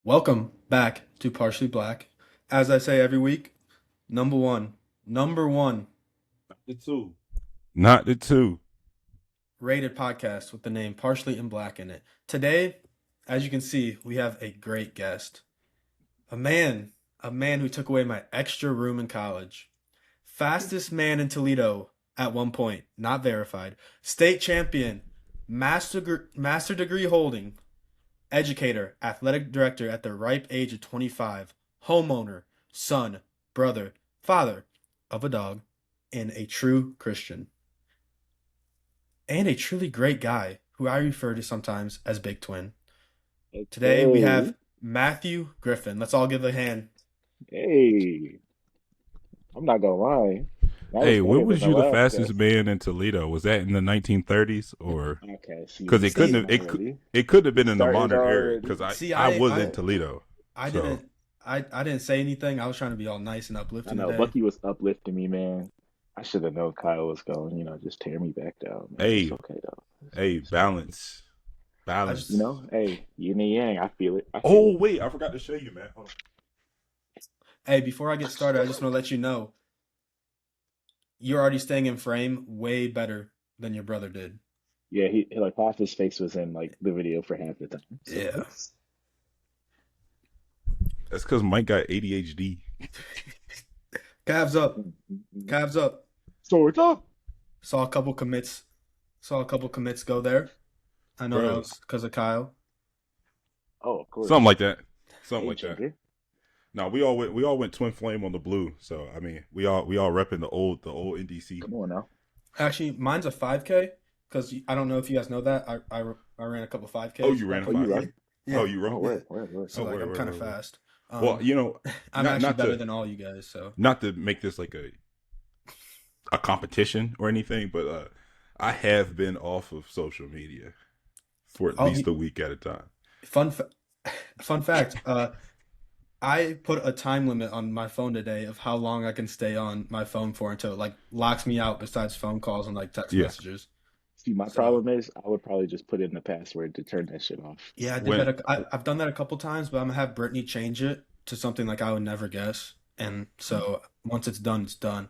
Welcome back to Partially Black. As I say every week, number one The two. Not the two. rated podcast with the name Partially in Black in it. Today, as you can see, we have a great guest. A man, a man who took away my extra room in college. Fastest man in Toledo at one point, not verified. State champion, master degree holding, educator, athletic director at the ripe age of 25, homeowner, son, brother, father of a dog, and a true Christian. And a truly great guy who I refer to sometimes as Big Twin. Today we Okay. have Matthew Griffin. Let's all give a hand. Hey, I'm not gonna lie. That was Hey, when better than was the you the last fastest guess. man in Toledo? Was that in the 1930s or Okay, see, because we it couldn't See, have starting it could already. it could have We been in the started modern era already. because I see, I I, was in I, Toledo, I so didn't, I didn't say anything. I was trying to be all nice and I uplifting know today. Bucky was uplifting me, man. I should have known Kyle was going, just tear me back down, man. It's hey okay though. hey It's okay. balance I just, balance. Hey, yin and yang. I feel it. I feel Oh it. wait, I forgot to show you, man. Hold on. hey, before I get started, I just want to let you know you're already staying in frame way better than your brother did. Yeah, he like half his face was in like the video for half the time. So Yeah. That's because Mike got ADHD, Calves up. Mm, mm, mm. Calves up. Swords up. Saw a couple commits. Saw a couple commits go there. I know that bro. was because of Kyle. Oh, of Something course. like that. Something Game like that. changer. No, we all went twin flame on the blue. So I mean, we all repping the old NDC. Come on now. Actually, mine's a 5K because I don't know if you guys know that. I ran a couple Oh, 5Ks you ran back a Oh, in the you five day. K. run? Oh, Yeah. you Oh, run. Yeah. word. So Oh, like wait, I'm wait, kind of wait, wait. fast. Well, I'm not actually not better to than all you guys. So not to make this like a competition or anything, but I have been off of social media for at oh, least a week at a time. fun fa- fun fact. I put a time limit on my phone today of how long I can stay on my phone for until it like locks me out besides phone calls and like text Yeah. messages. See, my So problem is I would probably just put in the password to turn that shit off. yeah, I did When that. I've done that a couple times, but I'm gonna have Brittany change it to something like I would never guess. And so once it's done, it's done.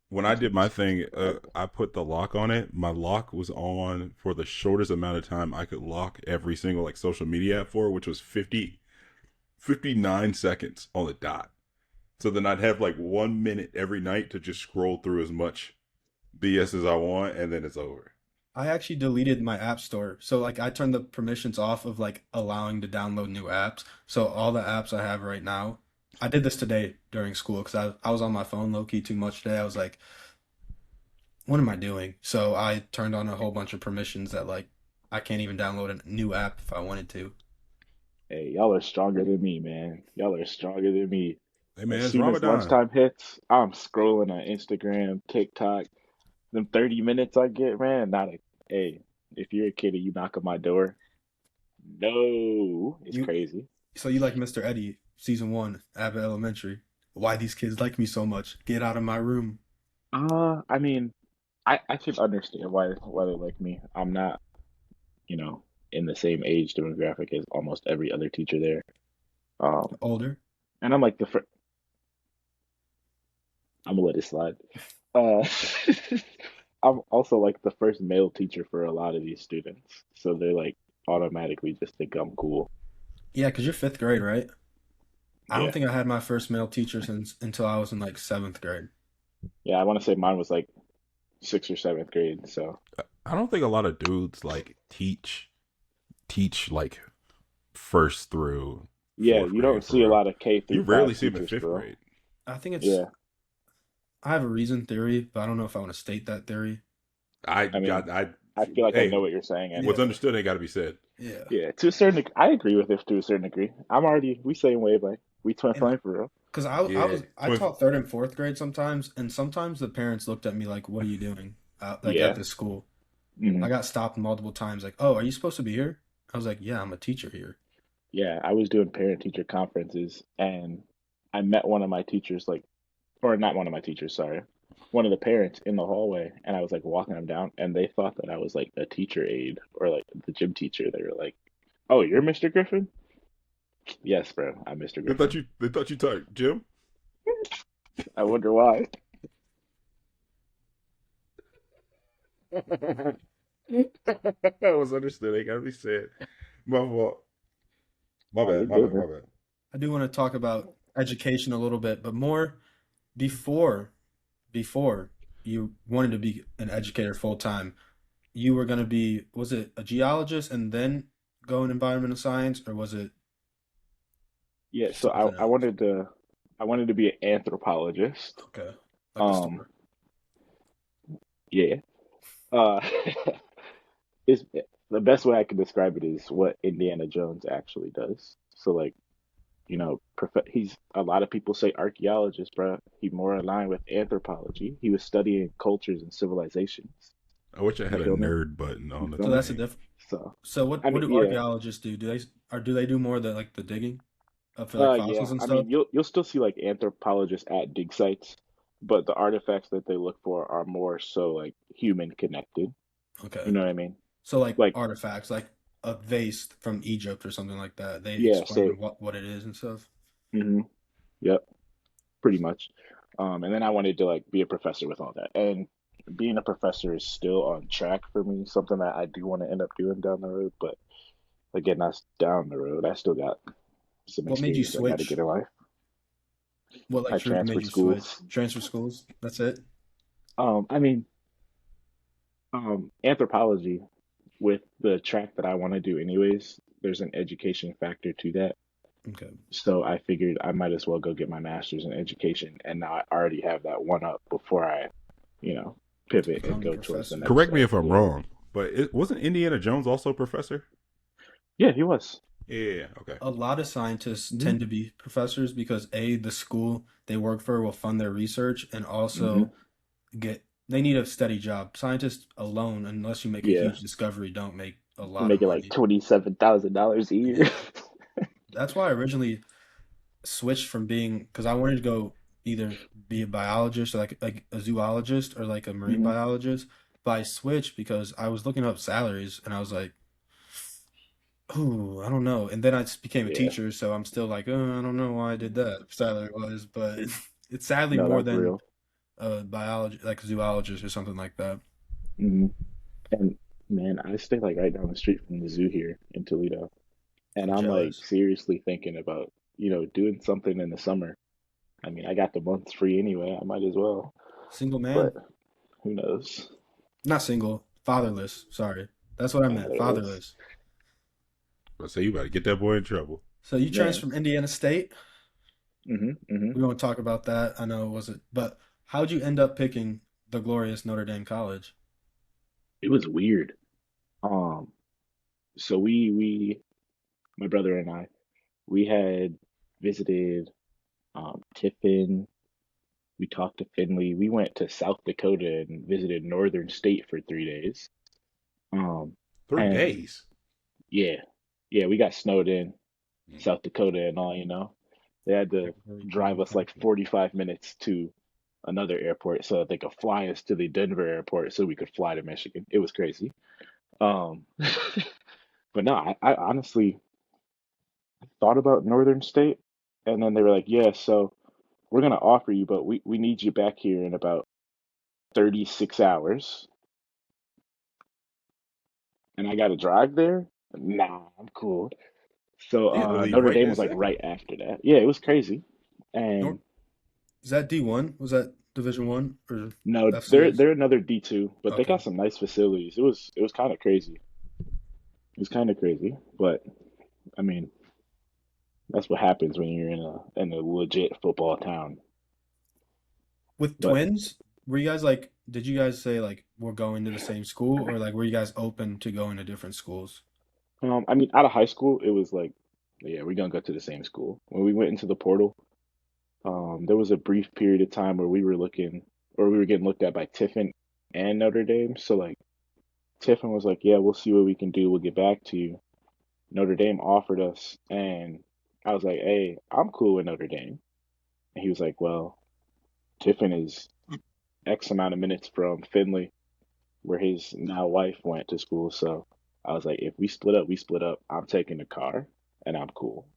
when I That's did what my this thing, is about. I put the lock on it. My lock was on for the shortest amount of time I could lock every single like social media app for, which was 59 seconds on the dot. So then I'd have like 1 minute every night to just scroll through as much BS as I want, and then it's over. I actually deleted my app store. So like I turned the permissions off of like allowing to download new apps. So all the apps I have right now, I did this today during school because I was on my phone low key too much today. I was like, what am I doing? So I turned on a whole bunch of permissions that like I can't even download a new app if I wanted to. Hey, y'all are stronger than me, man. Y'all are stronger than me. Hey As man, it's soon as Ramadan. lunchtime hits, I'm scrolling on Instagram, TikTok. Them 30 minutes I get, man, not a hey, if you're a kid and you knock on my door, no, it's You crazy. so you like Mr. Eddie, season one, Abbott Elementary. Why these kids like me so much? Get out of my room. I mean, I can understand why they like me. I'm not, you know, in the same age demographic as almost every other teacher there. Um, Older. and I'm like the first. I'm gonna let it slide. Uh, I'm also like the first male teacher for a lot of these students, so they're like automatically just think I'm cool. Yeah, because you're fifth grade, right? I don't Yeah, think I had my first male teacher since until I was in like seventh grade. yeah. I want to say mine was like sixth or seventh grade. So I don't think a lot of dudes like teach like first through yeah, fourth you grade don't for see a real. lot of K You through rarely five see them in teachers, fifth bro. grade. I think it's Yeah, I have a reason theory, but I don't know if I want to state that theory. I I mean, got I. I feel like I Hey, know what you're saying, and what's Yeah, understood ain't got to be said. yeah. yeah, to a certain degree, I agree with this to a certain degree. I'm already we same wavelength. We twin And flame for real. because I Yeah, was I twin. taught third and fourth grade sometimes, and sometimes the parents looked at me like, "What are you doing?" Like at Yeah. this school. Hmm. I got stopped multiple times, like, "Oh, are you supposed to be here?" I was like, "Yeah, I'm a teacher here." Yeah, I was doing parent teacher conferences, and I met one of my teachers, like, or not one of my teachers, sorry, one of the parents in the hallway, and I was like walking them down, and they thought that I was like a teacher aide or like the gym teacher. They were like, "Oh, you're Mr. Griffin?" Yes, bro. I'm Mr. They thought Griffin. you they thought you taught Jim. I wonder why. I was understood. They gotta be said. My fault. My Oh, you're bad. My good, bad. man. My bad. I do want to talk about education a little bit, but more before before you wanted to be an educator full time. You were going to be, was it a geologist and then go in environmental science, or was it Yeah, so something I else? wanted to be an anthropologist. Okay. Like the Um, store. yeah. Uh, it's the best way I can describe it is what Indiana Jones actually does. So like, he's a lot of people say archaeologist, bro. He more aligned with anthropology. He was studying cultures and civilizations. I wish I You had a feel me? nerd button You on the feel So me? that's a thing. diff. So, So I what mean, do yeah. archaeologists do? Do they do more of the like the digging for like Yeah. fossils and I stuff? mean, you'll still see like anthropologists at dig sites, but the artifacts that they look for are more so like human connected. You Okay. know what I mean? So like Like, artifacts, like a vase from Egypt or something like that. They yeah. explain So, what it is and stuff. hmm yep, pretty much. And then I wanted to like be a professor with all that, and being a professor is still on track for me. Something that I do want to end up doing down the road, but again, that's down the road. I still got some What made you experience I got to get switch? in life. What like I truly made transferred you switch? schools. Transfer schools? That's it? I mean, anthropology with the track that I want to do anyways, there's an education factor to that. Okay. So I figured I might as well go get my master's in education, and now I already have that one up before I, you know, pivot and Become the go towards the professor. next Correct me step. if I'm Yeah. wrong, but it wasn't Indiana Jones also a professor? Yeah, he was. Yeah. Okay. A lot of scientists Hmm. tend to be professors because A, the school they work for will fund their research and Hmm. also they need a steady job. Scientists alone, unless you make a Yeah. huge discovery, don't make a You're lot of making like money. $27,000 a year. Yeah. That's why I originally switched from being, because I wanted to go either be a biologist or like a zoologist or like a marine Hmm. biologist. But I switched because I was looking up salaries and I was like, oh, I don't know. And then I just became a Yeah. teacher, so I'm still like, oh, I don't know why I did that salary wise, but it's sadly No, more that's than real. a biology, like a zoologist or something like that. Hmm. And man, I stay like right down the street from the zoo here in Toledo. And I'm I'm like jealous. seriously thinking about, doing something in the summer. I mean, I got the months free anyway. I might as well. Single But man, who knows? not single, fatherless. Sorry, that's what I meant. Fatherless. Fatherless. I say you about to get that boy in trouble. So you Man. transferred from Indiana State. Hmm. We won't talk about that. I know it wasn't, but how'd you end up picking the glorious Notre Dame College? It was weird. Um, so we my brother and I, we had visited Tiffin. We talked to Finley. We went to South Dakota and visited Northern State for 3 days. Um, Three and days. yeah, yeah, we got snowed in Mm. South Dakota and all. They had to Very drive cold us like country. 45 minutes to another airport so that they could fly us to the Denver airport so we could fly to Michigan. It was crazy. Um, but no, I honestly thought about Northern State, and then they were like, "Yeah, so we're gonna offer you, but we need you back here in about 36 hours." And I got to drive there. Nah, I'm cool. So You had to leave Notre right Dame that was like second. right after that. Yeah, it was crazy. Nor And is that D1? Was that Division 1 or no, they're FCS? they're another D2, but they Okay. got some nice facilities. It was kind of crazy. It was kind of crazy, but I mean, that's what happens when you're in a legit football town. With But twins, were you guys like, did you guys say like we're going to the same school or like were you guys open to going to different schools? I mean, out of high school, it was like, yeah, we're gonna go to the same school. When we went into the portal, there was a brief period of time where we were getting looked at by Tiffin and Notre Dame. So like Tiffin was like, "Yeah, we'll see what we can do. We'll get back to you." Notre Dame offered us, and I was like, "Hey, I'm cool with Notre Dame." And he was like, "Well, Tiffin is X amount of minutes from Findlay, where his now wife went to school." So I was like, "If we split up, we split up. I'm taking the car, and I'm cool."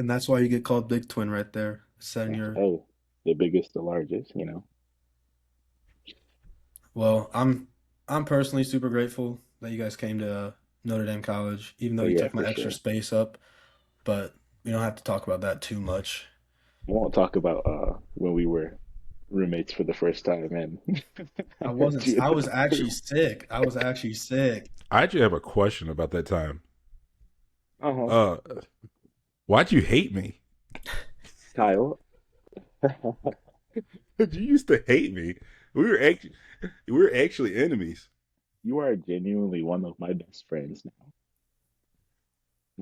And that's why you get called Big Twin right there. Set in your Hey, the biggest, the largest, you know. well, I'm personally super grateful that you guys came to Notre Dame College, even though Oh you yeah, took my for extra sure. space up, but we don't have to talk about that too much. I won't talk about when we were roommates for the first time and I met you in I the was actually bathroom. sick. I was actually sick. I actually have a question about that time. Uh-huh. Uh, why'd you hate me? Kyle, You used to hate me. We were actually enemies. you are genuinely one of my best friends now.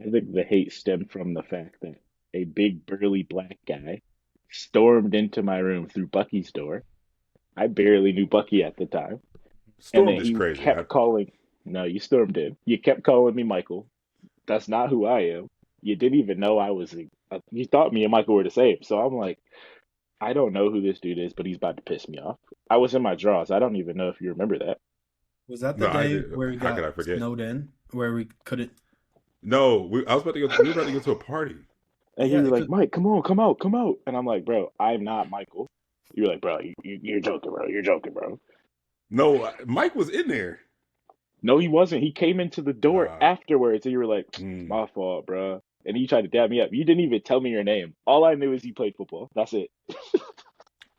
I think the hate stemmed from the fact that a big burly black guy stormed into my room through Bucky's door. I barely knew Bucky at the time. And Stormed then is he crazy. kept calling, no, you stormed in. You kept calling me Michael. That's not who I am. You didn't even know I was you thought me and Michael were the same. So I'm like, I don't know who this dude is, but he's about to piss me off. I was in my drawers. I don't even know if you remember that. Was that the No, I day did. where we How could got I forget? snowed in, where we couldn't? No, I was about to go. We were about to go to a party. And you Yeah, were like, because Mike, come on, come out, come out. And I'm like, bro, I'm not Michael. You were like, bro, you're joking, bro. You're joking, bro. No, Mike was in there. No, he wasn't. He came into the door Uh, afterwards, and you were like, mm, my fault, bro. And you tried to dab me up. You didn't even tell me your name. All I knew is you played football. That's it.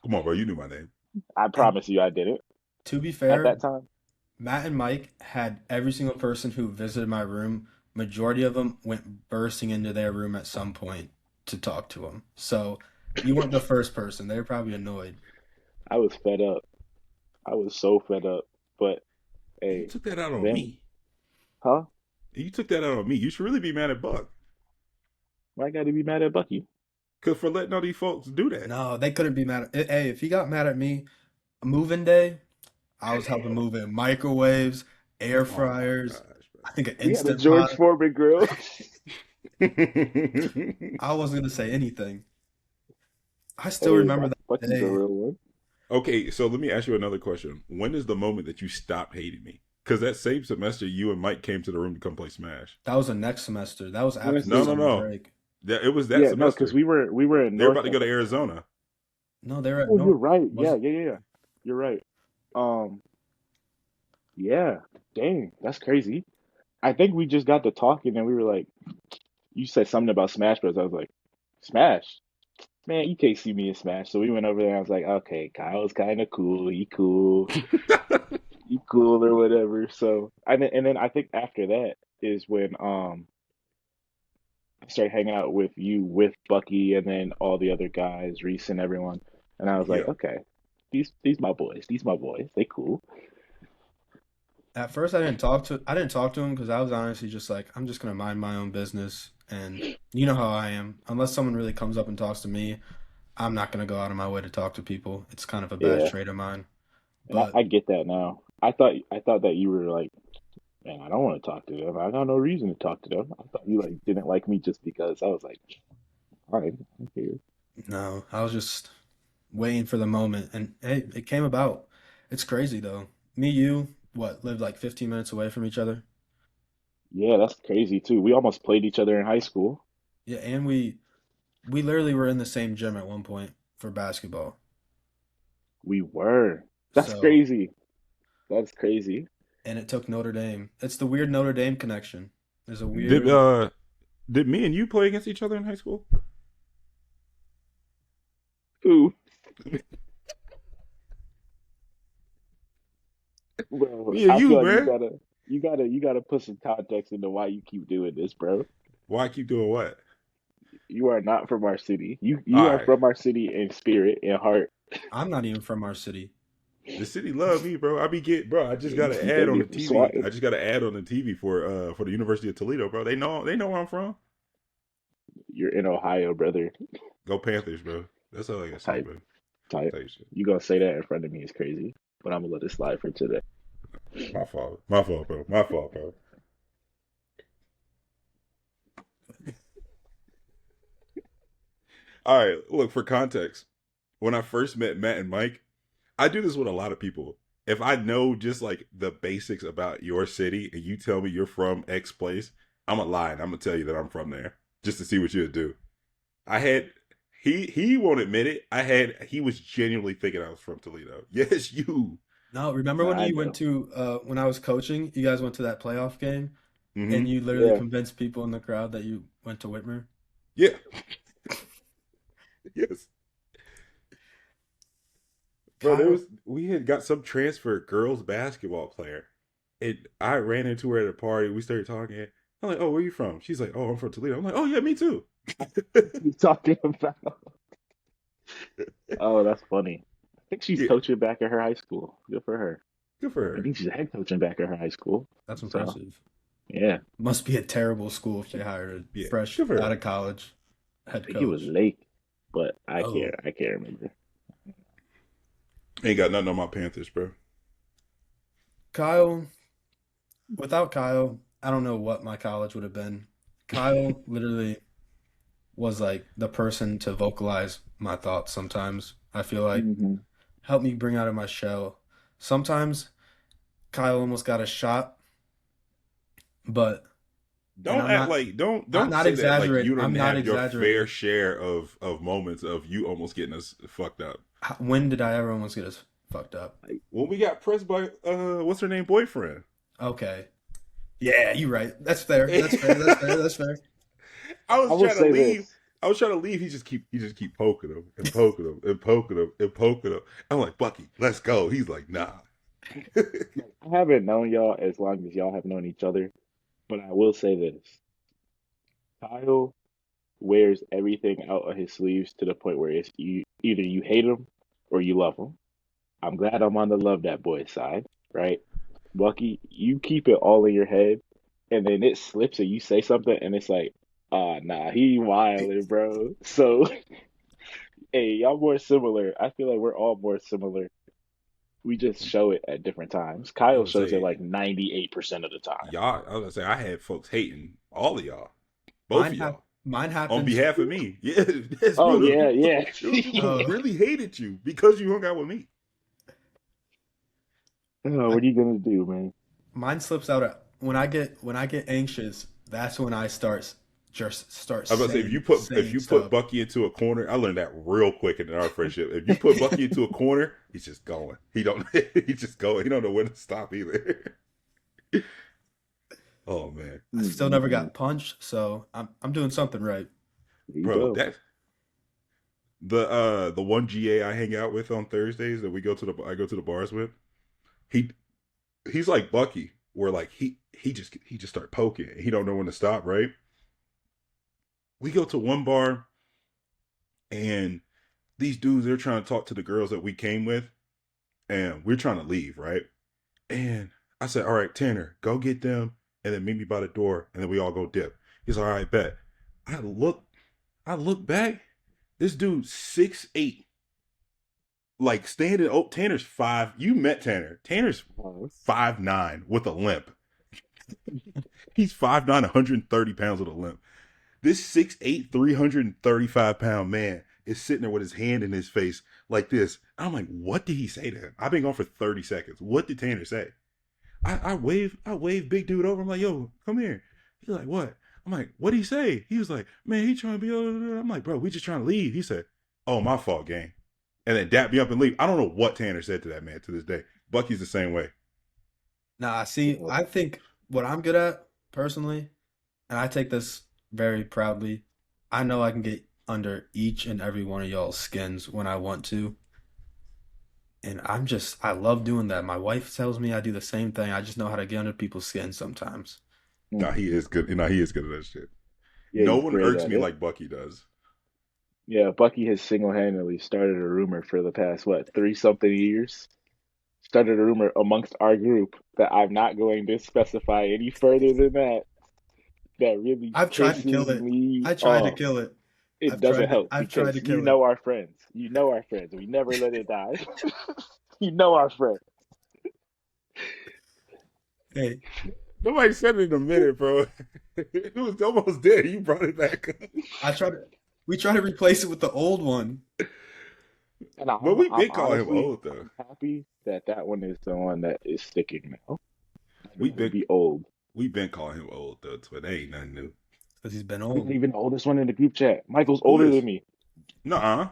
come on, bro. You knew my name. I and promise you, I didn't to be at fair, that time. Matt and Mike had every single person who visited my room. Majority of them went bursting into their room at some point to talk to them. So you weren't the first person. They were probably annoyed. I was fed up. I was so fed up. But You hey, took that out on then, me. huh? You took that out on me. You should really be mad at Buck, Why got to be mad at Bucky? cause for letting all these folks do that. No, they couldn't be mad at. Hey, if he got mad at me, moving day, I was helping move in microwaves, air Oh my fryers. gosh, I think an We had a instant George pot. Foreman grill. bro. I wasn't gonna say anything. I still Hey, remember that Bucky's a day. real one. Okay, so let me ask you another question. When is the moment that you stopped hating me? Because that same semester, you and Mike came to the room to come play Smash. That was the next semester. That was after the No, Honestly, no, summer no. break. It was that yeah, no, because semester. we were in They were about North to at go to that time. Arizona. No, they were at Oh, you're North. right. Was Yeah, it? yeah, yeah, yeah. You're right. Um, yeah. Dang, that's crazy. I think we just got to talking and we were like, you said something about Smash Bros. I was like, Smash? Man, you can't see me in Smash. So we went over there. I was like, okay, Kyle's kind of cool. He cool or whatever. So and then I think after that is when I started hanging out with you with Bucky and then all the other guys, Reese and everyone. And I was like, Yeah. okay, these my boys. These my boys. They cool. At first, I didn't talk to him because I was honestly just like, I'm just gonna mind my own business, and you know how I am. Unless someone really comes up and talks to me, I'm not gonna go out of my way to talk to people. It's kind of a bad Yeah, trait of mine. and I, But I get that now. I thought that you were like, man, I don't want to talk to them. I got no reason to talk to them. I thought you like didn't like me just because I was like, all right, I'm here. no, I was just waiting for the moment, and hey, it came about. It's crazy though. Me, you, what, lived like 15 minutes away from each other? Yeah, that's crazy too. We almost played each other in high school. Yeah, and we literally were in the same gym at one point for basketball. We were. That's So, crazy. That's crazy. and it took Notre Dame. It's the weird Notre Dame connection. There's a Did weird. uh did me and you play against each other in high school? Ooh, bro, Me and I feel you, like you man. gotta you gotta put some context into why you keep doing this, bro. Why keep doing what? You are not from our city. You All are right. from our city in spirit and heart. I'm not even from our city. The city love me, bro. I be get, bro. I just got an You ad think on the you're from TV. Swanton? I just got an ad on the TV for the University of Toledo, bro. They know where I'm from. You're in Ohio, brother. Go Panthers, bro. That's all I gotta say, Type, bro. type. Tell you shit. You gonna say that in front of me is crazy, but I'm gonna let it slide for today. My fault. My fault, bro. My fault, bro. All right. Look, for context, when I first met Matt and Mike, I do this with a lot of people. If I know just like the basics about your city and you tell me you're from X place, I'm gonna lie and I'm gonna tell you that I'm from there just to see what you'd do. I had he won't admit it. He was genuinely thinking I was from Toledo. Yes, you. No, remember No, when I you went know. to when I was coaching, you guys went to that playoff game and Mm-hmm. you literally Yeah. convinced people in the crowd that you went to Whitmer? Yeah. Yes. Bro, Kyle, we had got some transfer girls basketball player. And I ran into her at a party. We started talking. I'm like, oh, where you from? She's like, oh, I'm from Toledo. I'm like, oh yeah, me too. You talking about? Oh, that's funny. I think she's Yeah, coaching back at her high school. Good for her. good for I her. think she's head coaching back at her high school. that's So impressive. yeah, Must be a terrible school if they hired a Yeah, fresh good for out her. of college I head think it was coach. late, but I Oh, can't. I can't remember. Ain't got nothing on my Panthers, bro. Kyle, without Kyle, I don't know what my college would have been. Kyle literally was like the person to vocalize my thoughts sometimes. I feel like Hmm. help me bring out of my shell. Sometimes Kyle almost got a shot, but and Don't act like I'm don't not say that like exaggerating. you don't I'm not have your fair exaggerating. share of moments of you almost getting us fucked up. When did I ever almost get us fucked up? Like, When we got pressed by what's her name boyfriend. Okay. Yeah, you're right. That's fair. That's fair. That's fair. That's fair. I I was will trying to say leave. this. I was trying to leave. He just keep poking him and poking him and poking him and poking him. I'm like, Bucky, let's go. He's like, nah. I haven't known y'all as long as y'all have known each other, but I will say this. Kyle wears everything out of his sleeves to the point where it's either you hate him or you love him. I'm glad I'm on the love that boy side, right? Bucky, you keep it all in your head, and then it slips and you say something, and it's like, nah, he wildin', bro. So, hey, y'all more similar. I feel like we're all more similar. We just show it at different times. I Kyle was gonna shows it say, like 98% of the time. y'all. I was gonna say, I had folks hating all of y'all, both Mine of hap y'all, mine on happens. behalf of me. Yeah, yes, Oh bro. There was yeah, people. yeah. There was people who Oh, really hated you because you hung out with me. Oh, I, what are you gonna do, man? mine slips out when I get anxious. That's when I just start I was about to say if saying you put stuff. Bucky into a corner, I learned that real quick in our friendship. If you put Bucky into a corner, he's just going. He don't. He's just going. He don't know when to stop either. Oh man, I still never Mm-mm-mm. got punched, so I'm doing something right. There you bro, go. that the one GA I hang out with on Thursdays that we go to the I go to the bars with. He he's like Bucky, where like he just start poking. And he don't know when to stop. Right? We go to one bar and these dudes they're trying to talk to the girls that we came with, and we're trying to leave. Right? And I said, all right, Tanner, go get them and then meet me by the door and then we all go dip. He's like, all right, bet. I look I look back, this dude's 6'8", like standing. Oh, Tanner's five. You met Tanner. Tanner's Oh, 5'9" with a limp. He's 5'9", 130 pounds with a limp. This 6'8", 335-pound man is sitting there with his hand in his face like this. I'm like, what did he say to him? I've been gone for 30 seconds. What did Tanner say? I wave big dude over. I'm like, yo, come here. He's like, what? I'm like, what'd he say? He was like, man, he trying to be. I'm like, bro, we just trying to leave. He said, oh, my fault, gang. And then dap me up and leave. I don't know what Tanner said to that man to this day. Bucky's the same way. Nah, see, well, I think what I'm good at personally, and I take this very proudly, I know I can get under each and every one of y'all's skins when I want to. And I love doing that. My wife tells me I do the same thing. I just know how to get under people's skin sometimes. Nah, he mhm. is good. Nah, he is good at that shit. Yeah, No he's one great irks at me it. like Bucky does. Yeah, Bucky has single-handedly started a rumor for the past, what, 30-something years? Started a rumor amongst our group that I'm not going to specify any further than that, that really I've tried to kill pisses it. me I tried to off. kill it. It doesn't help I've tried because to you kill it. know our friends. You know our friends. We never let it die. You know our friends. Hey, Nobody said it in a minute, bro. It was almost dead. You brought it back up. I tried to we try to replace it with the old one. And But I'm we I'm been calling him honestly old though. I'm happy that that one is the one that is sticking now. I'd We rather been be old. we been calling him old though, but that ain't nothing new. because he's been I'm not old. even the oldest one in the group chat. Michael's Who older is? than me. Nuh-uh.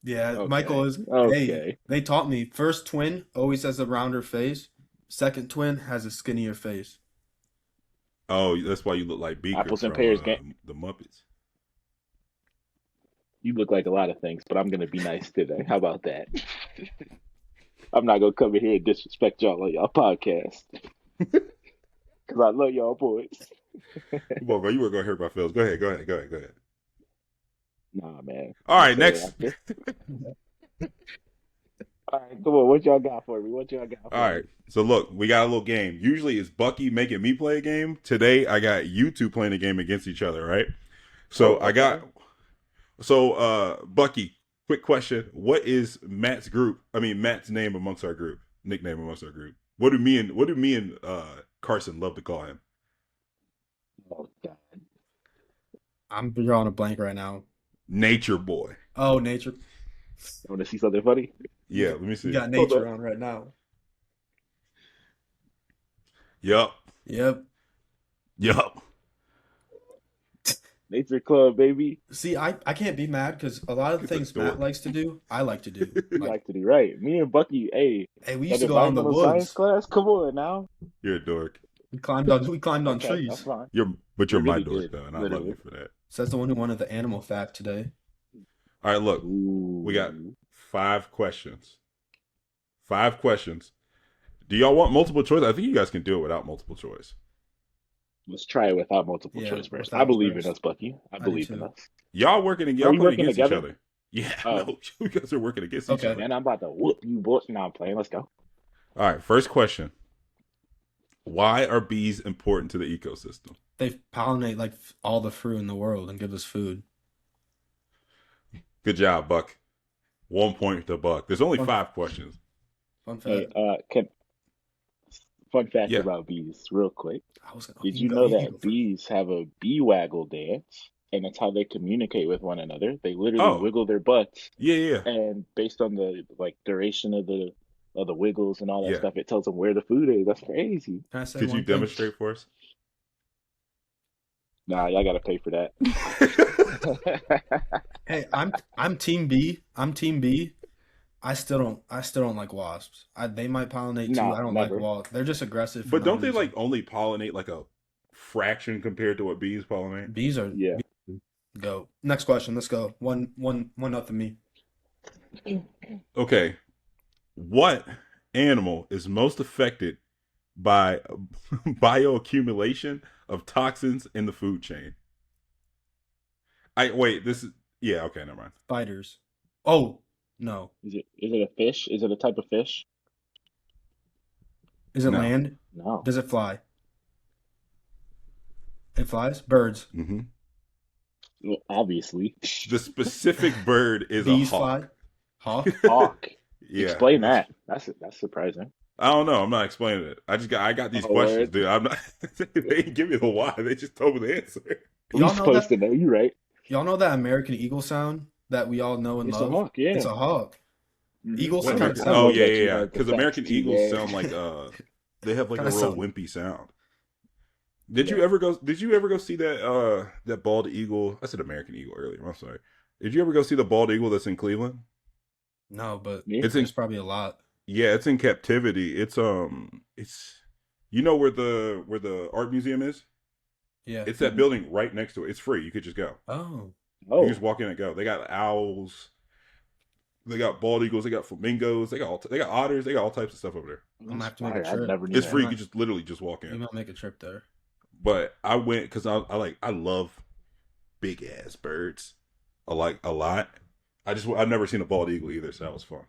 Yeah, Michael Okay. is. Hey, Okay. they taught me. First twin always has a rounder face. Second twin has a skinnier face. Oh, that's why you look like Beaker Apples and from pears game. the Muppets. You look like a lot of things, but I'm gonna be nice today. How about that? I'm not gonna come in here and disrespect y'all on y'all podcast because I love y'all boys. Come on, bro. You were gonna hurt my feelings. Go ahead. Go ahead. Go ahead. Go ahead. Nah, man. All I'll right, say it next. after. All right, come on. What y'all got for me? What y'all got All for right. me? So look, we got a little game. Usually it's Bucky making me play a game. Today I got you two playing a game against each other, right? So Oh, I got Bucky, quick question. What is Matt's group? I mean Matt's name amongst our group. Nickname amongst our group. What do me and Carson love to call him? Oh, God. I'm drawing a blank right now. Nature Boy. Oh, nature. You want to see something funny? Yeah, let me You see. got Hold nature up. on right now. Yup. Yep. Yup. Nature Club, baby. See, I can't be mad because a lot of the Look at things the Matt dork. likes to do, I like to do. You Like, like to do right. Me and Bucky, hey, hey, we used that to go out in the environmental science woods. class. Come on now. You're a dork. We climbed on Okay, that's trees. fine. But We you're my really dork did, though, and I love literally. you for that. Says the one who wanted the animal fact today. All right, look. We got Ooh. 5 questions. 5 questions. Do y'all want multiple choice? I think you guys can do it without multiple choice. Let's try it without multiple Yeah, choice first. I without believe in first. us, Bucky. I I do believe in too. us. Y'all Are we playing working against each together? other. Yeah, Oh, no, you guys are working against each Okay. other. man, I'm about to whoop you, boy. Now I'm playing. Let's go. All right, first question. Why are bees important to the ecosystem? They pollinate like all the fruit in the world and give us food. Good job, Buck. 1 point to Buck. There's only Fun, 5 questions. fun Hey, fact. fun fact Yeah. about bees, real quick. You Did can you go. know You can go that first. bees have a bee waggle dance, and that's how they communicate with one another? They literally Oh, wiggle their butts, yeah. and based on the like duration of the wiggles and all that Yeah. stuff, it tells them where the food is. That's crazy. Can I say Could you one thing? demonstrate for us? Nah, y'all gotta pay for that. Hey, I'm Team B. I'm Team B. I still don't like wasps. They might pollinate too. I Nah, don't like never. wasps. They're just aggressive for But no don't they reason. like only pollinate like a fraction compared to what bees pollinate? Bees are Yeah. go. Next question. Let's go. One up to me. Okay. What animal is most affected by bioaccumulation of toxins in the food chain? This is yeah, okay, never mind. Spiders. Oh no. Is it a fish? Is it a type of fish? Is it No. land? No. Does it fly? It flies. Birds. Mm-hmm. Well, obviously. The specific bird is Bees a fly. hawk. Hawk. Hawk. Yeah. Explain that. That's surprising. I don't know. I'm not explaining it. I got these Oh, questions, word. dude. I'm not. They didn't give me the why. They just told me the answer. We Y'all know supposed that? to know. You right. Y'all know that American Eagle sound that we all know and It's a love? hawk. Yeah. It's a hawk. Eagles What kind of American? I sound Oh love yeah, that yeah, you yeah. have the Because American facts, Eagles TJ. sound like they have like a kind of real sound. wimpy sound. Yeah. Did you ever go see that bald eagle? I said American Eagle earlier. I'm sorry. Did you ever go see the bald eagle that's in Cleveland? No, but Yeah. It's in there's probably a lot. yeah, it's in captivity. It's you know where the art museum is? Yeah. It's that building right next to it. It's free. You could just go. Oh. You can just Oh, walk in and go. They got owls. They got bald eagles. They got flamingos. They got otters. They got all types of stuff over there. I'm gonna that's have to make a fire. I trip. never knew It's that. free. You You might, can just literally just walk you in. might make a trip there. But I went because I love big ass birds. I like a lot. I've never seen a bald eagle either, so that was fun.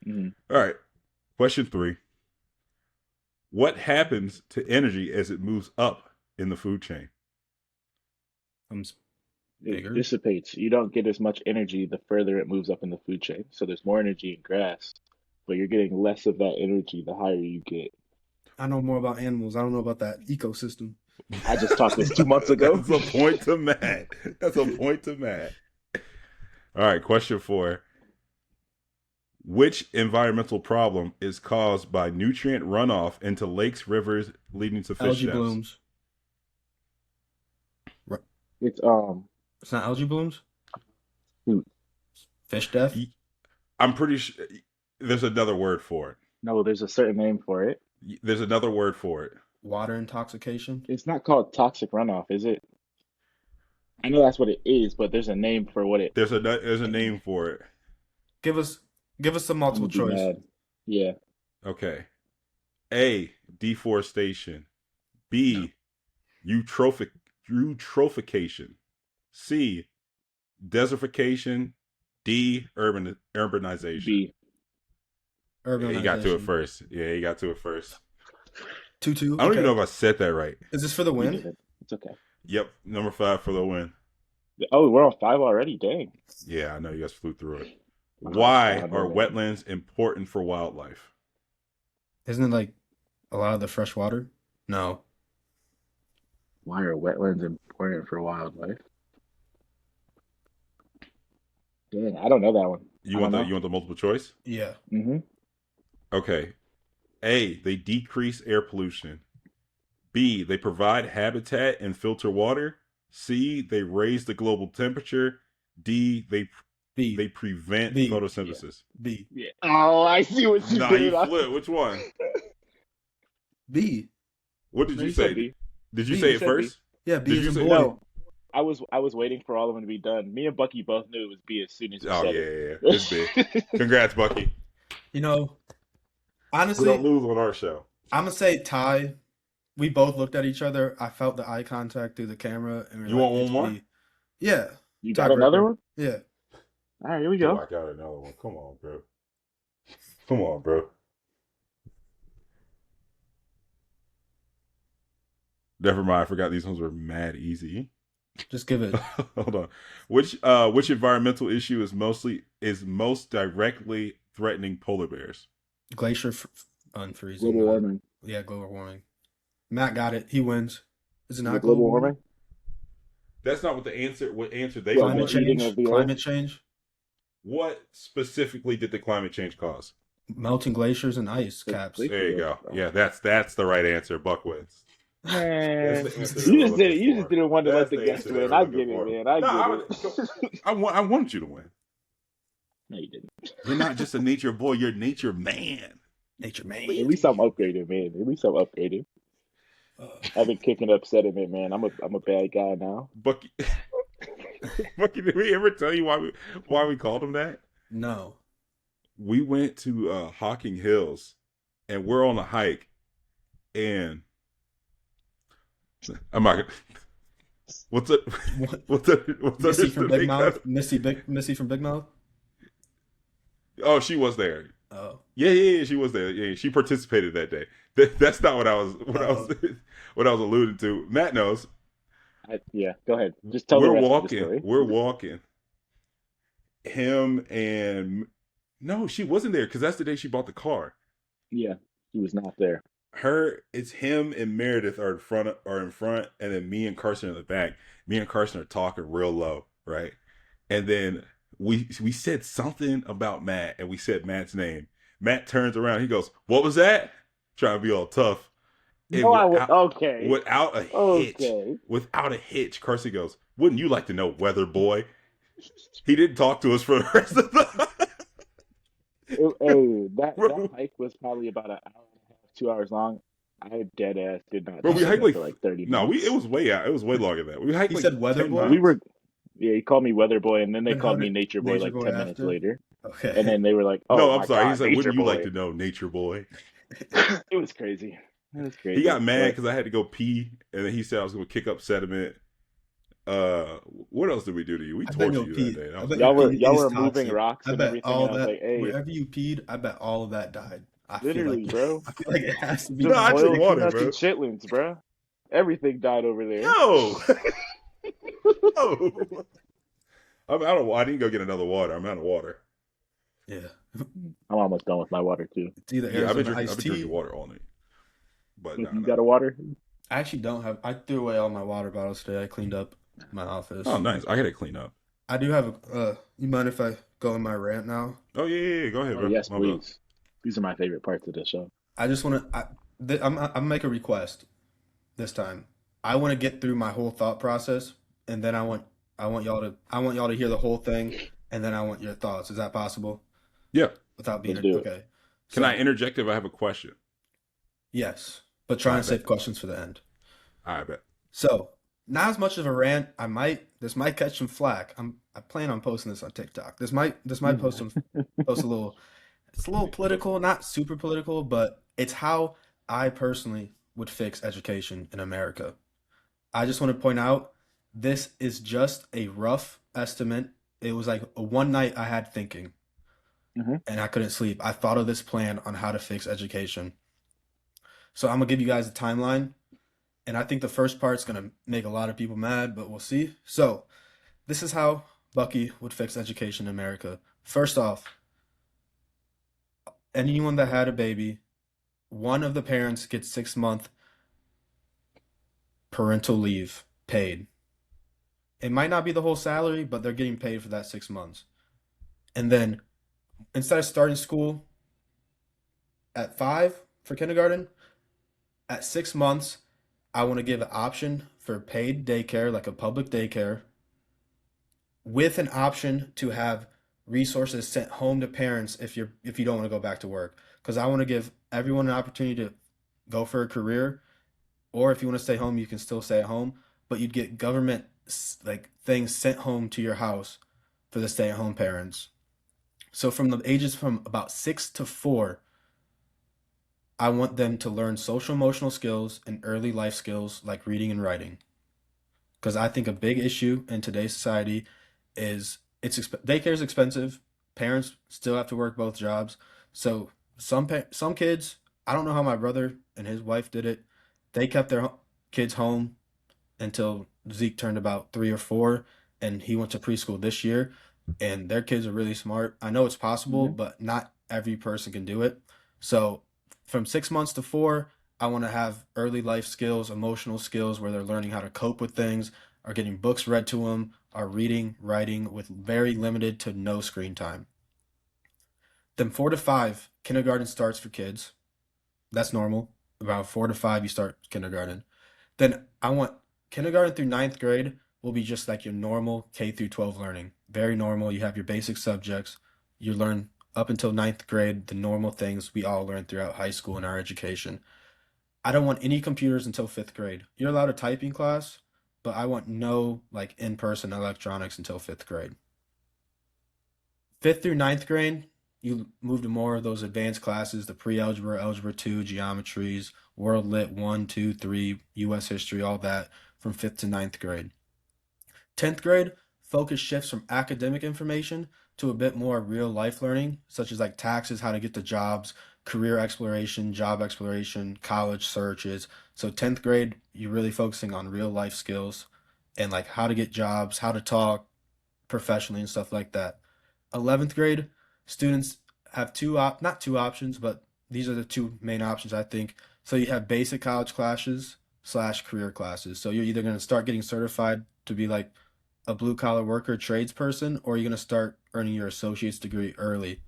Mhm. All right, question 3. What happens to energy as it moves up in the food chain? Comes It bigger. dissipates. You don't get as much energy the further it moves up in the food chain. So there's more energy in grass, but you're getting less of that energy the higher you get. I know more about animals. I don't know about that ecosystem. I just taught this 2 months ago. That's a point to Matt. That's a point to Matt. All right, question 4. Which environmental problem is caused by nutrient runoff into lakes, rivers, leading to fish Algae deaths? blooms. It's It's not algae blooms? shoot. Fish death? I'm pretty sure there's another word for it. No, there's a certain name for it. There's another word for it. Water intoxication? It's not called toxic runoff, is it? I know that's what it is, but there's a name for what it. There's a name for it. Give us some I'm multiple gonna be choice. mad. Yeah. Okay. A. Deforestation. B. Eutrophication. C. Desertification. D. Urbanization. B. Yeah, he got to it Urbanization. first. Yeah, he got to it first. 2-2. I don't even Okay. know if I said that right. Is this for the You win? did it. It's okay. Yep, number 5 for the win. Oh, we're on 5 already. Dang. Yeah, I know you guys flew through it. Oh, Why God, are man. wetlands important for wildlife? Isn't it like a lot of the fresh water? No. Why are wetlands important for wildlife? Dang, I don't know that one. You I want don't the know. you want the multiple choice? Yeah. Mm-hmm. Okay. A. They decrease air pollution. B. They provide habitat and filter water. C. They raise the global temperature. D. They B. prevent B. photosynthesis. B. Yeah. Oh, I see what you Nah, did. you flipped. Which one? B. What did No, you you said say? B. Did you B. say You it said first? Yeah, B Did is you in say boy. No, I was waiting for all of them to be done. Me and Bucky both knew it was B as soon as you Oh said yeah, it. yeah, yeah. It's big. Congrats, Bucky. You know, We don't honestly, lose on our show. I'm gonna say tie. We both looked at each other. I felt the eye contact through the camera, and we You were like, want one it's more? B. Yeah. You got another Tiebreaker. one? Yeah. All right, here we Oh, go. I got another one. Come on, bro. Come on, bro. Never mind. I forgot these ones were mad easy. Just give it. Hold on. Which environmental issue is most directly threatening polar bears? Glacier unfreezing. Global warming. Yeah, global warming. Matt got it. He wins. Is it Is not it global warming? That's not what the answer. What answer they What, Climate the heating change. of the Climate earth? change. What specifically did the climate change cause? Melting glaciers and ice The caps. glacier There you go. Yeah, that's the right answer. Buck wins. Man, That's the answer you they were just did it. looking You just for. didn't want to let That's the the guest answer they win. were I looking get it, for. man. I No, get it. I wanted you to win. No, you didn't. You're not just a nature boy. You're a nature man. Nature But at man. least I'm upgraded, man. At least I'm upgraded. I've been kicking up sediment, man. I'm a bad guy now. Bucky, Bucky, did we ever tell you why we called him that? No. We went to Hocking Hills, and we're on a hike, and I'm not. What's it? What? What's it? What's Missy it? from Big Mouth. Missy from Big Mouth. Oh, she was there. Oh. Yeah, she was there. Yeah, she participated that day. That's not what I was what I was alluding to. Matt knows. Yeah, go ahead. Just tell the We're rest of the walking. story. We're walking. Him and no, she wasn't there because that's the day she bought the car. Yeah, he was not there. It's him and Meredith are in front, and then me and Carson in the back. Me and Carson are talking real low, right? And then we said something about Matt, and we said Matt's name. Matt turns around, he goes, "What was that?" Trying to be all tough. And No, I would. Okay. without a Okay. hitch, Carson goes, "Wouldn't you like to know, weather boy?" He didn't talk to us for the rest of the. Hey, that hike was probably about an hour and a half, 2 hours long. I dead ass did not Bro, talk we to hiked him like for like 30 no, minutes. it was way out. It was way longer than that. We hiked He like said weather 10 boy? miles. We were, yeah, he called me weather boy, and then they Then called how me did nature boy Nature like Boy 10 minutes after? later. Okay. And then they were like, "Oh No, my I'm sorry. God, He's like, nature "Wouldn't you boy." like to know, nature boy?" It was crazy. It was crazy. He got mad But because I had to go pee, and then he said I was going to kick up sediment. What else did we do to you? We I bet tortured you'll you pee. that day. That I was bet y'all your were pee y'all is were moving toxic. rocks I and bet everything, all and I was that like, "Hey, wherever you peed, I bet all of that died. I feel literally, like bro, I feel like it has to be No, just I toxic. drink boiled water, peanuts bro. and chitlins, bro. Everything died over there." Yo, no. I'm out of. I didn't go get another water. I'm out of water. Yeah. I'm almost done with my water too. It's either Yeah, Arizona I've iced been drinking tea. water all night. But You no. got a water? I actually don't have. I threw away all my water bottles today. I cleaned up my office. Oh, nice. I got to clean up. I do have a. You mind if I go in my rant now? Oh yeah. Go ahead, Oh bro. yes, My bad. please. These are my favorite parts of the show. I just want to. I'm gonna make a request this time. I want to get through my whole thought process and then I want y'all to hear the whole thing, and then I want your thoughts. Is that possible? Yeah. Without being Let's do it. okay. Can I So interject if I have a question? yes, but try I and bet. save questions for the end. I bet. So not as much of a rant. This might catch some flack. I plan on posting this on TikTok. This might post a little. It's a little political, not super political, but it's how I personally would fix education in America. I just want to point out this is just a rough estimate. It was like a one night I had thinking Hmm. and I couldn't sleep. I thought of this plan on how to fix education. So I'm gonna give you guys a timeline, and I think the first part's gonna make a lot of people mad, but we'll see. So this is how Bucky would fix education in America. First off, anyone that had a baby, one of the parents gets 6 month parental leave paid. It might not be the whole salary, but they're getting paid for that 6 months. And then instead of starting school at 5 for kindergarten, at 6 months, I want to give an option for paid daycare, like a public daycare, with an option to have resources sent home to parents if you don't want to go back to work. Because I want to give everyone an opportunity to go for a career, or if you want to stay home, you can still stay at home, but you'd get government like things sent home to your house for the stay-at-home parents. So from the ages from about 6 to 4, I want them to learn social emotional skills and early life skills like reading and writing. Because I think a big issue in today's society is daycare is expensive. Parents still have to work both jobs. So some kids, I don't know how my brother and his wife did it. They kept their kids home until Zeke turned about 3 or 4, and he went to preschool this year. And their kids are really smart. I know it's possible, Hmm. but not every person can do it. So from 6 months to 4, I want to have early life skills, emotional skills where they're learning how to cope with things, are getting books read to them, are reading, writing with very limited to no screen time. Then 4 to 5, kindergarten starts for kids. That's normal. About 4 to 5, you start kindergarten. Then I want kindergarten through ninth grade will be just like your normal K through 12 learning. Very normal. You have your basic subjects. You learn up until ninth grade the normal things we all learn throughout high school and our education. I don't want any computers until fifth grade. You're allowed a typing class, but I want no like in-person electronics until fifth grade. Fifth through ninth grade, you move to more of those advanced classes, the pre-algebra, algebra 2, geometries, world lit 1, 2, 3, US history, all that from fifth to ninth grade. 10th grade, focus shifts from academic information to a bit more real life learning, such as like taxes, how to get to jobs, career exploration, job exploration, college searches. So 10th grade, you're really focusing on real life skills and like how to get jobs, how to talk professionally and stuff like that. 11th grade, students have not two options, but these are the two main options I think. So you have basic college classes slash career classes. So you're either going to start getting certified to be like a blue collar worker, tradesperson, or you're going to start earning your associate's degree early.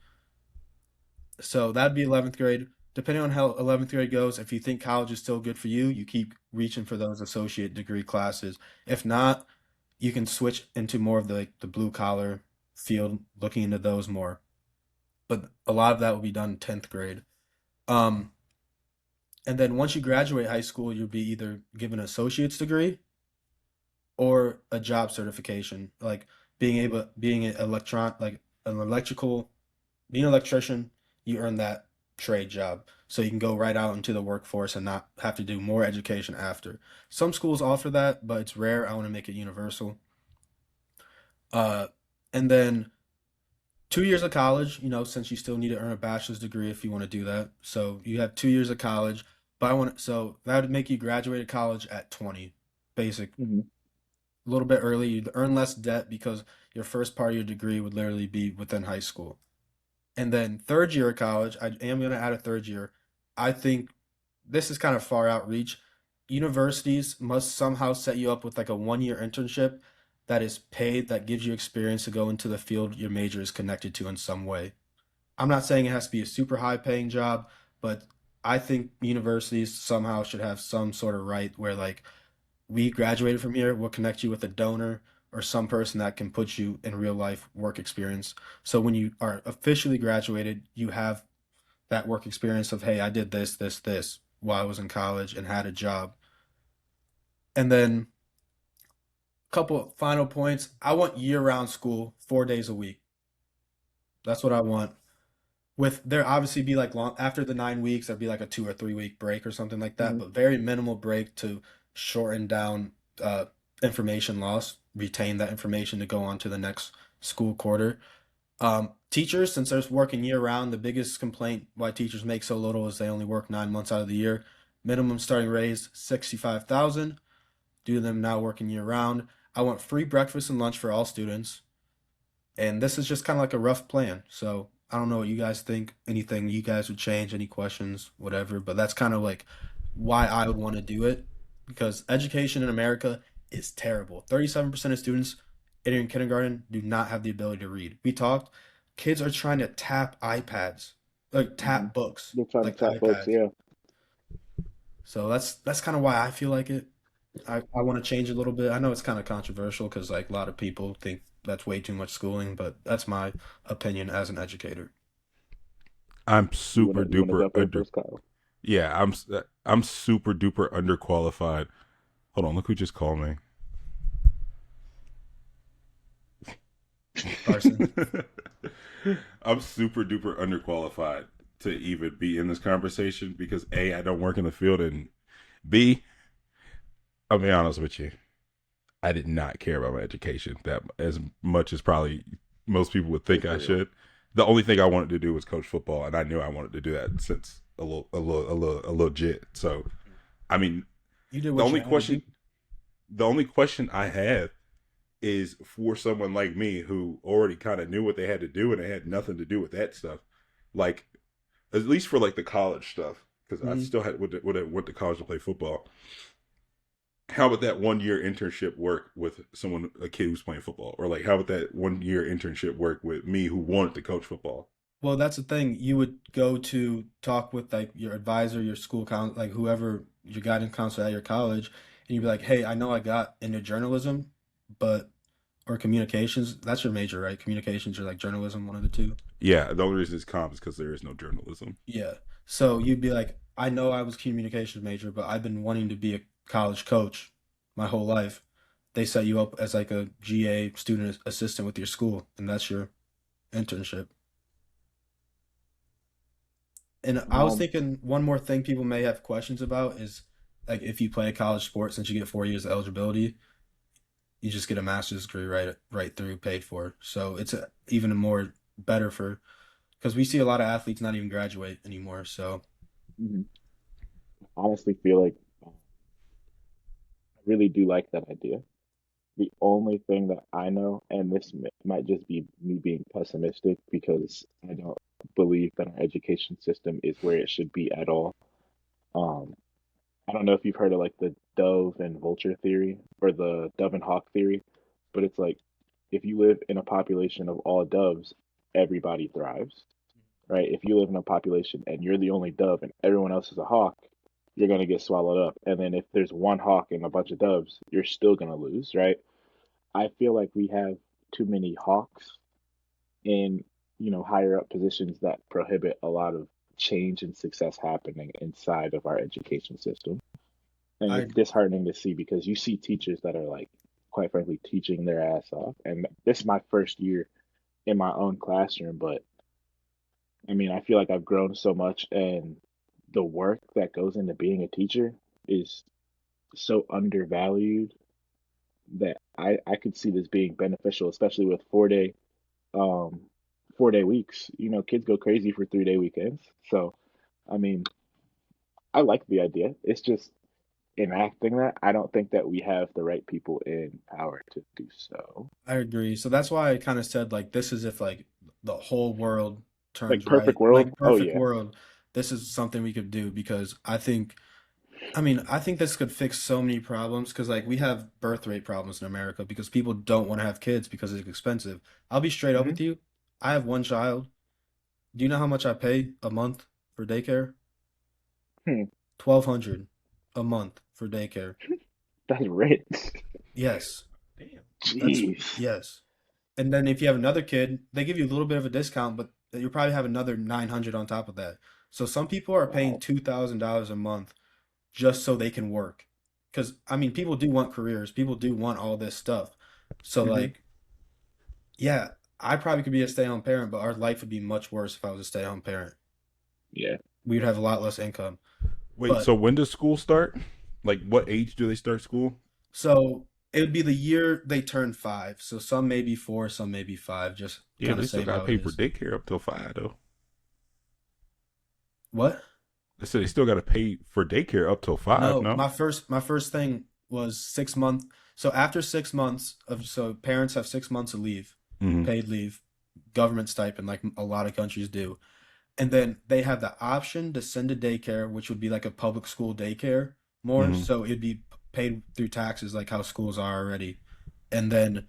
So that'd be 11th grade. Depending on how 11th grade goes, if you think college is still good for you, you keep reaching for those associate degree classes. If not, you can switch into more of the like the blue collar field, looking into those more. But a lot of that will be done in 10th grade. Um, and then once you graduate high school, you'll be either given an associate's degree or a job certification, like being an like an electrical being an electrician, you earn that trade job. So you can go right out into the workforce and not have to do more education after. Some schools offer that, but it's rare. I want to make it universal. Uh, and then 2 years of college, since you still need to earn a bachelor's degree if you want to do that. So you have 2 years of college, but so that would make you graduate college at 20, basic, Hmm. a little bit early. You'd earn less debt because your first part of your degree would literally be within high school. And then third year of college, I am going to add a third year. I think this is kind of far outreach. Universities must somehow set you up with like a 1 year internship that is paid, that gives you experience to go into the field your major is connected to in some way. I'm not saying it has to be a super high paying job, but I think universities somehow should have some sort of right where like we graduated from here, we'll connect you with a donor or some person that can put you in real life work experience. So when you are officially graduated, you have that work experience of, hey, I did this, this, this while I was in college and had a job. And then a couple of final points. I want year-round school, 4 days a week. That's what I want. With there obviously be like long after the 9 weeks, there'd be like a 2 or 3 week break or something like that, Hmm. but very minimal break to shorten down uh, information loss, retain that information to go on to the next school quarter. Teachers, since they're working year round, the biggest complaint why teachers make so little is they only work 9 months out of the year. Minimum starting raise 65,000 due to them now working year round. I want free breakfast and lunch for all students. And this is just kind of like a rough plan. So I don't know what you guys think. Anything you guys would change, any questions, whatever. But that's kind of like why I would want to do it because education in America is terrible. 37% of students entering kindergarten do not have the ability to read. We talked, kids are trying to tap iPads, like Hmm. tap books, They're trying to like tap books, iPads. yeah. So that's kind of why I feel like it. I want to change a little bit. I know it's kind of controversial because like a lot of people think that's way too much schooling, but that's my opinion as an educator. I'm You super wanna duper jump in under. first, Kyle? Yeah, I'm super duper underqualified. Hold on, look who just called me. Carson. I'm super duper underqualified to even be in this conversation because A, I don't work in the field, and B, I'll be honest with you, I did not care about my education that as much as probably most people would think I Real. should. The only thing I wanted to do was coach football, and I knew I wanted to do that since a legit. So, I mean, You did the what you only had to do. question, the only question I have is for someone like me who already kind of knew what they had to do and it had nothing to do with that stuff. Like, at least for like the college stuff, because I Mhm. still had would have went to college to play football. How would that 1 year internship work with someone, a kid who's playing football, or like how would that 1 year internship work with me who wanted to coach football? Well, that's the thing. You would go to talk with like your advisor, your school counsel, like whoever your guidance counselor at your college, and you'd be like, "Hey, I know I got into journalism, but or communications. That's your major, right? Communications or like journalism, one of the two." Yeah, the only reason it's comp is because there is no journalism. Yeah. So you'd be like, I know I was communications major, but I've been wanting to be a college coach my whole life. They set you up as like a GA student assistant with your school, and that's your internship. And I was Um, thinking one more thing people may have questions about is like if you play a college sport, since you get 4 years of eligibility, you just get a master's degree right through paid for. So it's even more better for because we see a lot of athletes not even graduate anymore. So mhm. Honestly feel like I really do like that idea. The only thing that I know, and this might just be me being pessimistic because I don't believe that our education system is where it should be at all. Um, I don't know if you've heard of like the dove and vulture theory or the dove and hawk theory, but it's like if you live in a population of all doves, everybody thrives, right? If you live in a population and you're the only dove and everyone else is a hawk, you're going to get swallowed up. And then if there's one hawk and a bunch of doves, you're still going to lose, right? I feel like we have too many hawks in, higher up positions that prohibit a lot of change and success happening inside of our education system. And I it's disheartening to see because you see teachers that are like, quite frankly, teaching their ass off. And this is my first year in my own classroom, but I mean, I feel like I've grown so much, and the work that goes into being a teacher is so undervalued that I could see this being beneficial, especially with um 4 day weeks. Kids go crazy for 3 day weekends. So, I mean, I like the idea. It's just enacting that. I don't think that we have the right people in power to do so. I agree. So that's why I kind of said like this is if like the whole world Like turns right, perfect world. like Oh perfect yeah. world. This is something we could do because I think this could fix so many problems because like we have birth rate problems in America because people don't want to have kids because it's expensive. I'll be straight up Hmm. with you. I have one child. Do you know how much I pay a month for daycare? Hmm. 1,200 a month for daycare. That's rich. Yes, Damn. that's Jeez. yes. And then if you have another kid, they give you a little bit of a discount, but you probably have another 900 on top of that. So some people are paying Wow. $2,000 a month just so they can work. Because I mean, people do want careers, people do want all this stuff. So Hmm. like, yeah, I probably could be a stay-at-home parent, but our life would be much worse if I was a stay-at-home parent. Yeah. We would have a lot less income. Wait, But so when does school start? Like, what age do they start school? so it would be the year they turn 5. So some may be 4, some may be 5, just Yeah, kind they of still same got to how it pay for is. daycare up till 5, though. What? They said they still got to pay for daycare up till 5, No, no? my first thing was 6 month. So after 6 months of so parents have 6 months of leave, Mm-hmm. paid leave, government stipend like a lot of countries do. And then they have the option to send to daycare, which would be like a public school daycare more. Mm-hmm. So it'd be paid through taxes like how schools are already. And then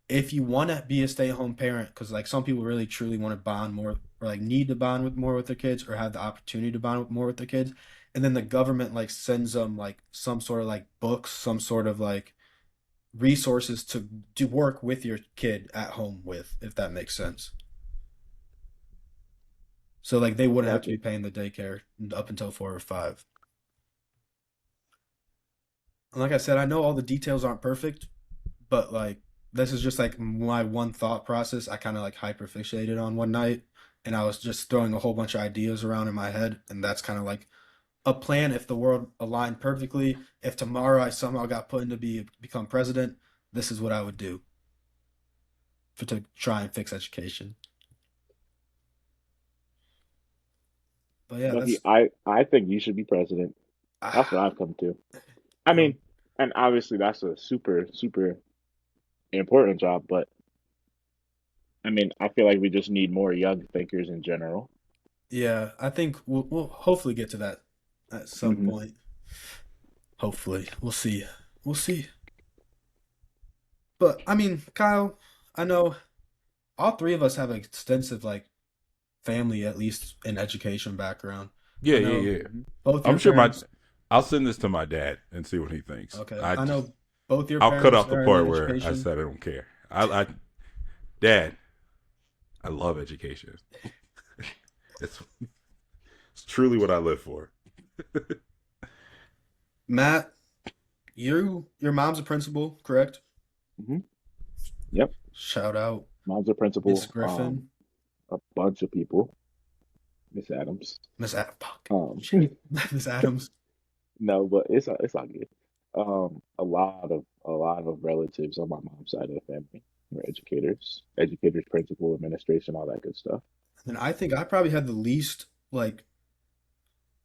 if you want to be a stay-at-home parent, because like some people really truly want to bond more or like need to bond with more with their kids or have the opportunity to bond with more with their kids, and then the government like sends them like some sort of like books, some sort of like resources to do work with your kid at home with, if that makes sense. So like they wouldn't Yeah, I have to be think. paying the daycare up until 4 or 5. And like I said, I know all the details aren't perfect, but like this is just like my one thought process. I kind of like hyper fixated on one night, and I was just throwing a whole bunch of ideas around in my head, and that's kind of like a plan if the world aligned perfectly. If tomorrow I somehow got put in to become president, this is what I would do for to try and fix education. But yeah, Lucky, that's I think you should be president. That's what ah, I've come to. I you know, mean, and obviously that's a super, super important job, but I mean, I feel like we just need more young thinkers in general. yeah, I think we'll hopefully get to that at some Hmm. point. Hopefully, we'll see. We'll see. But I mean, Kyle, I know all three of us have extensive like family, at least in education background. Yeah, I know yeah, yeah. Hmm. both I'm your sure parents. I'll send this to my dad and see what he thinks. Okay, I know both your I'll cut parents off the are in part where I education. said I don't care. Dad, I love education. It's, it's truly what I live for. Matt, your mom's a principal, correct? Hmm. Yep. Shout out Mom's a Miss principal. Griffin, A bunch of people. Miss Adams. Miss fuck, Um, shit, Miss Adams. no, but it's all good. A lot of relatives on my mom's side of the family were educators, principal, administration, all that good stuff. And I think I probably had the least like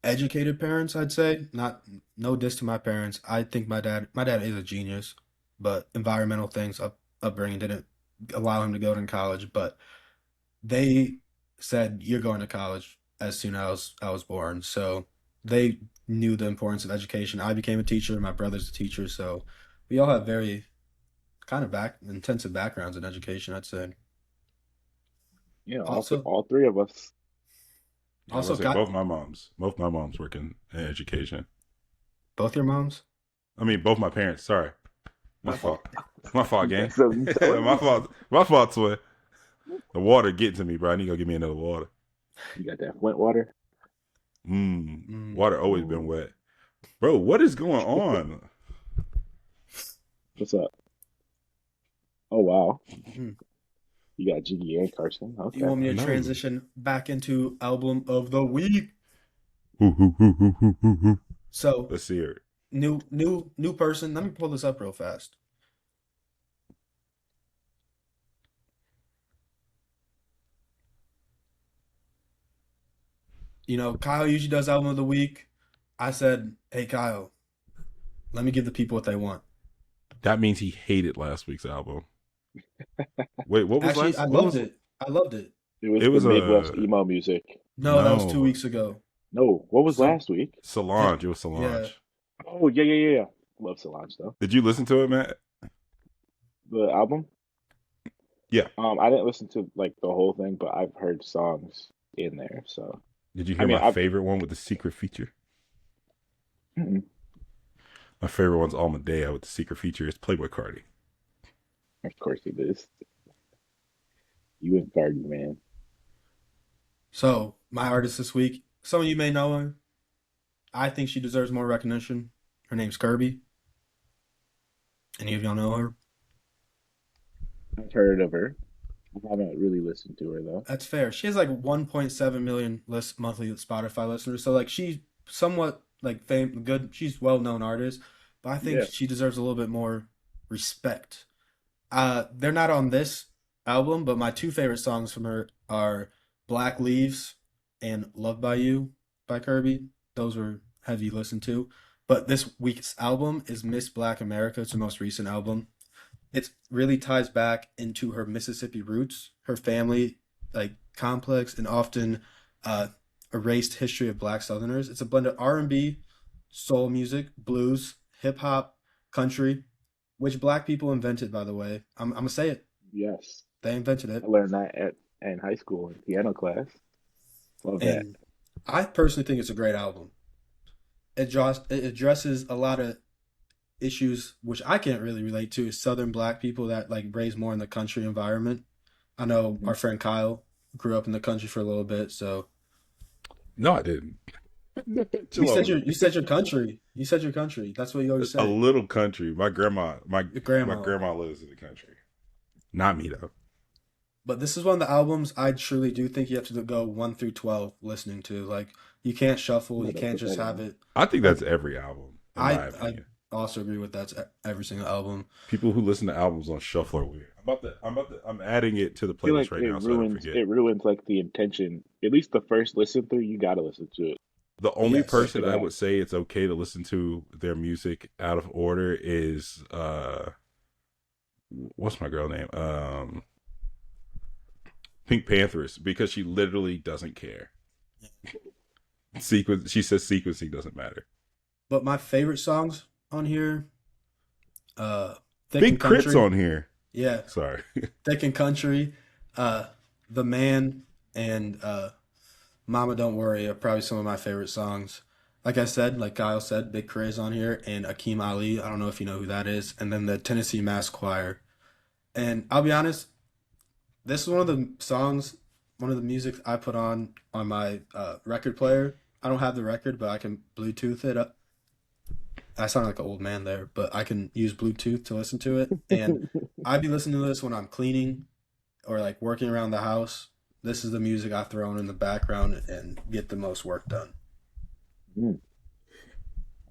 educated parents, I'd say. Not no diss to my parents. I think my dad is a genius, but environmental things upbringing didn't allow him to go to college. But they said you're going to college as soon as I was born. So they knew the importance of education. I became a teacher, my brother's a teacher, so we all have very kind of back intensive backgrounds in education, I'd say. You know, Also all three of us. I was also gonna say got both my moms work in education. both your moms? I mean, both my parents. Sorry, my fault. My fault, gang. So you telling My me fault. My fault, twin. The water getting to me, bro. I need to go get me another water. you got that Flint water? Mm. Water always been Ooh, wet, bro. What is going on? what's up? Oh wow, Mm. you got Jiggy and Carson. You Okay. want me I to know. transition back into album of the week? Ooh. So Let's see her. new person. Let me pull this up real fast. Kyle usually does album of the week. I said, hey Kyle, let me give the people what they want. That means he hated last week's album. Wait, what was Actually, last? I What loved was? it. I loved it. It was It the was Midwest a emo music. No, that was two no weeks ago. No, what was Some last week? it, Solange. It was yeah. Solange. Oh yeah, yeah, yeah, yeah. Love Solange though. Did you listen to it, Matt? The album. Yeah. I didn't listen to like the whole thing, but I've heard songs in there. So Did you I hear mean, my I favorite one with the secret feature? mm-mm. My favorite one's Almadea with the secret feature is Playboy Cardi. Of course it is. You and Cardi, man. So, my artist this week, some of you may know her. I think she deserves more recognition. Her name's Kirby. Any of y'all know her? I've heard of her. I haven't really listened to her though. That's fair. She has like 1.7 million monthly Spotify listeners. So like she's somewhat like good. She's well-known artist, but I think Yeah. she deserves a little bit more respect. They're not on this album, but my two favorite songs from her are Black Leaves and Love by You by Kirby. Those were heavy listened to. But this week's album is Miss Black America. It's the most recent album. It really ties back into her Mississippi roots, her family, like complex and often uh, erased history of Black Southerners. It's a blend of R&B, soul music, blues, hip hop, country, which Black people invented, by the way. I'm gonna say it. Yes. They invented it, I learned that at in high school in piano class. Love that. and I personally think it's a great album. It addresses a lot of issues which I can't really relate to. Southern Black people that like raised more in the country environment. I know Mhm. our friend Kyle grew up in the country for a little bit, so No, I didn't. you Chill said out. your you said your country. You said your country. That's what you always A say. little country. My grandma, Your my grandma. grandma lives in the country. Not me though. But this is one of the albums I truly do think you have to go 1 through 12 listening to. Like you can't I'm shuffle, you gonna can't put just that have in. it. I think Like that's every album, in my I opinion. also agree with that's every single album. People who listen to albums on shuffle are weird. I'm adding it to the I feel playlist like right now so I don't forget. it ruins like the intention. At least the first listen through, you gotta listen to it. The only Yes. After person I that, would say it's okay to listen to their music out of order is what's my girl name? Pink Panthers, because she literally doesn't care. She says sequencing doesn't matter. But my favorite songs on here, uh Thick and Big Crit's Country. on here. Yeah, Sorry. Thick and Country, The Man, and Mama Don't Worry are probably some of my favorite songs. Like I said, like Kyle said, Big Craze on here and Akeem Ali. I don't know if you know who that is. And then the Tennessee Mass Choir. And I'll be honest, this is one of the songs, one of the music I put on my record player. I don't have the record, but I can Bluetooth it up. I sound like an old man there, but I can use Bluetooth to listen to it. And I'd be listening to this when I'm cleaning or like working around the house. This is the music I throw on in the background and get the most work done. mm,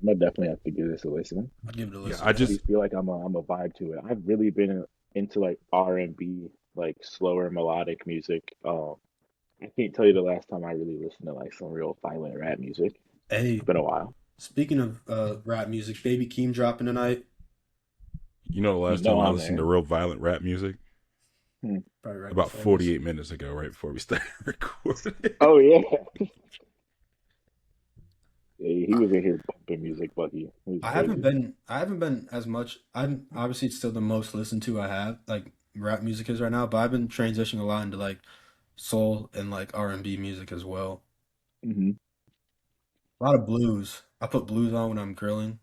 I'm gonna definitely have to give this a listen. I'd give it a Yeah, listen. I I just already feel like I'm a vibe to it. I've really been into like R&B, like slower melodic music. I can't tell you the last time I really listened to like some real violent rap music. Hey, It's been a while. speaking of rap music, Baby Keem dropping tonight. you know the You last know time I I'm listened to there. real violent rap music? Hmm. Probably right About before this. 48 minutes ago, right before we started recording. Oh yeah. Yeah, he was in here bumping music, Bucky. It was crazy. I haven't been as much. I'm obviously it's still the most listened to I have like rap music is right now, but I've been transitioning a lot into like soul and like R&B music as well. Mm-hmm. A lot of blues. I put blues on when I'm grilling.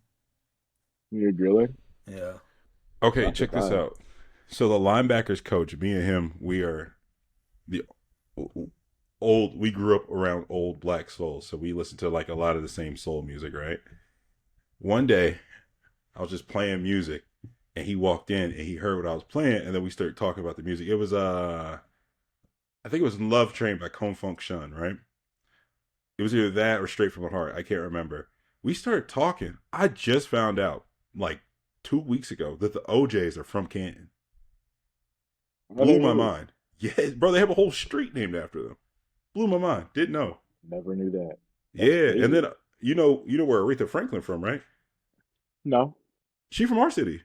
You're drilling. Yeah. Okay, That's a check this vibe. out. So the linebackers coach, me and him, we are the old. We grew up around old black souls, so we listen to like a lot of the same soul music, right? One day, I was just playing music, and he walked in and he heard what I was playing, and then we started talking about the music. It was I think it was Love Train by Kung Funk Shun, right? It was either that or Straight from the Heart. I can't remember. We started talking. I just found out like 2 weeks ago that the OJs are from Canton. Are they Blew my really? mind. Yeah, bro, they have a whole street named after them. Blew my mind. Didn't know. Never knew that. That's Yeah, and then crazy. you know where Aretha Franklin from, right? No. She from our city.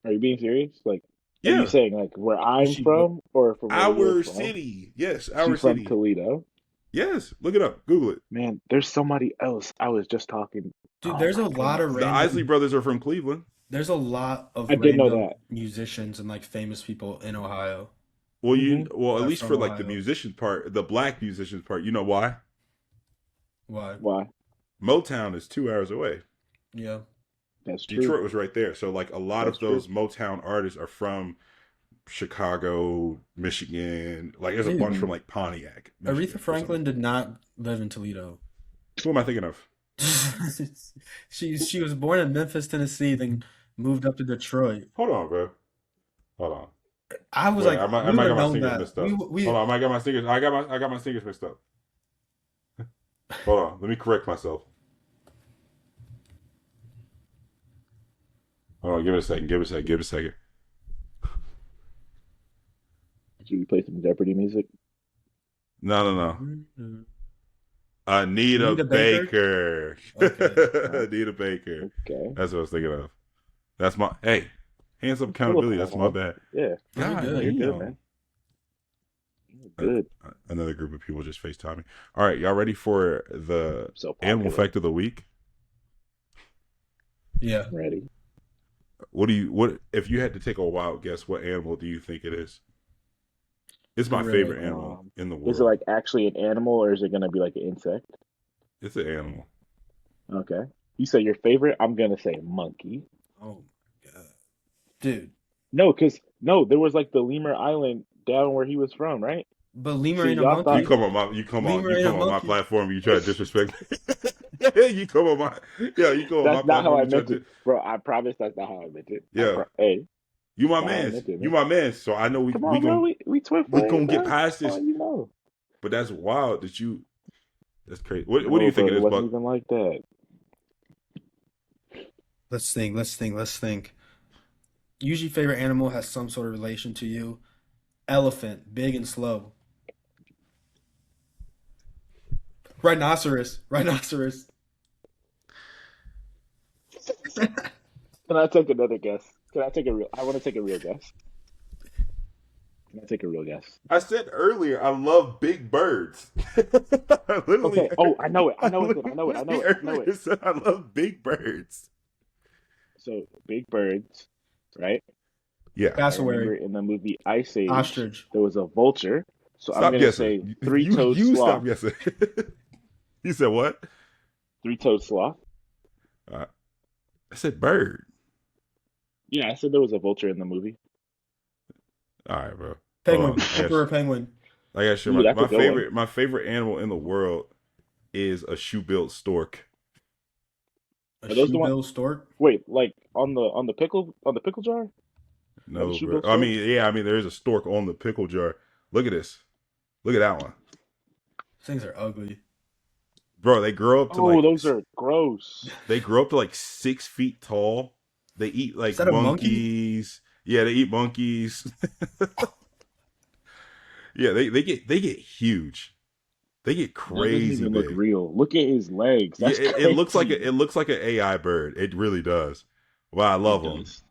Are you being serious? Like, are you Yeah, saying like where I'm She what? from or from where you're our from? city. Yes, our She's from city. Toledo. Yes, look it up. Google it. Man, there's somebody else I was just talking. Dude, Oh there's my a lot of goodness. The Isley random brothers are from Cleveland. there's a lot of I did know random that. musicians and like famous people in Ohio Well, Mm-hmm. at that are least from for like the Ohio. musician part, the black musicians part. You know why? Why? Why? Motown is 2 hours away. Yeah. That's true. Detroit was right there. So like a lot That's of true. those Motown artists are from Chicago, Michigan. Like there's a bunch from Dude, like Pontiac, Aretha Michigan, or something. Franklin did not live in Toledo. Who am I thinking of? She was born in Memphis, Tennessee, then moved up to Detroit. Hold on, bro. Hold on. I was Wait, like, I we would might have got my known singers that. mixed up. Hold We on, I might got my singers. I got my singers mixed up. Hold on, let me correct myself. Hold on, give it a second. Give it a second. Give it a second. Should we play some Jeopardy music? No, no, no. Anita Anita Baker. Baker. Okay. Anita Baker. Okay. That's what I was thinking of. That's my hey. Hands up I'm cool with accountability. that, That's my man. bad. Yeah. Very God good. You're good, damn. man. You're good. Another group of people just FaceTiming. All right, y'all ready for the So animal popular. fact of the week? Yeah. I'm ready. What if you had to take a wild guess, what animal do you think it is? It's my Really? favorite animal in the Is it world. like actually an animal or is it gonna be like an insect? It's an animal. Okay. You say your favorite? I'm gonna say monkey. Oh my God. Dude. No, no, there was like the Lemur Island down where he was from, right? But lemur See, ain't a y'all You thought, monkey. come on my Lemur you ain't a come on my monkey. platform, you try to disrespect me. You come on my you come on my that's not how platform, I you try meant it, to bro. I promise that's not how I meant it. yeah. Hey, You my that's not how I man. meant it, You man. my man. So I know Come on, bro. We twin we flames, gonna get bro. past Come this. on, you know. But that's wild that you that's crazy. What do No, you think bro, it it is, wasn't Buck? even like that. Let's think. Let's think. Let's think. Usually, favorite animal has some sort of relation to you. Elephant, big and slow. Rhinoceros, rhinoceros. Can I take another guess? Can I take a real? I want to take a real guess. Can I take a real guess? I said earlier I love big birds. I literally Okay. Oh, I know it. I I know it. Then I know it. I know literally it. I know it. earlier said I love big birds. So big birds, right? Yeah. I remember Cassowary, in the movie Ice Age, ostrich. there was a vulture. So I'm Stop gonna guessing. say three-toed You stop sloth. guessing. You said what? Three-toed sloth. Uh, I said bird. Yeah, I said there was a vulture in the movie. All right, bro. Hold Penguin, on. emperor penguin. I got share Ooh, that's a good one. my favorite animal in the world is a shoe-built stork. A Are those the one? shoe-bill stork. Wait, like on the pickle jar? That a No, bro. shoe-bill I stork? mean, yeah, I mean there is a stork on the pickle jar. Look at this. Look at that one. Things are ugly. Bro, they grow up to Oh, like those are gross. they grow up to like 6 feet tall. They eat Is like that a monkey? monkeys. Yeah, they eat monkeys. Yeah, they get huge. They get That doesn't crazy even look big. real. Look at his legs. Yeah, That's it crazy. looks like an AI bird. It really does. Wow, I love It them. does.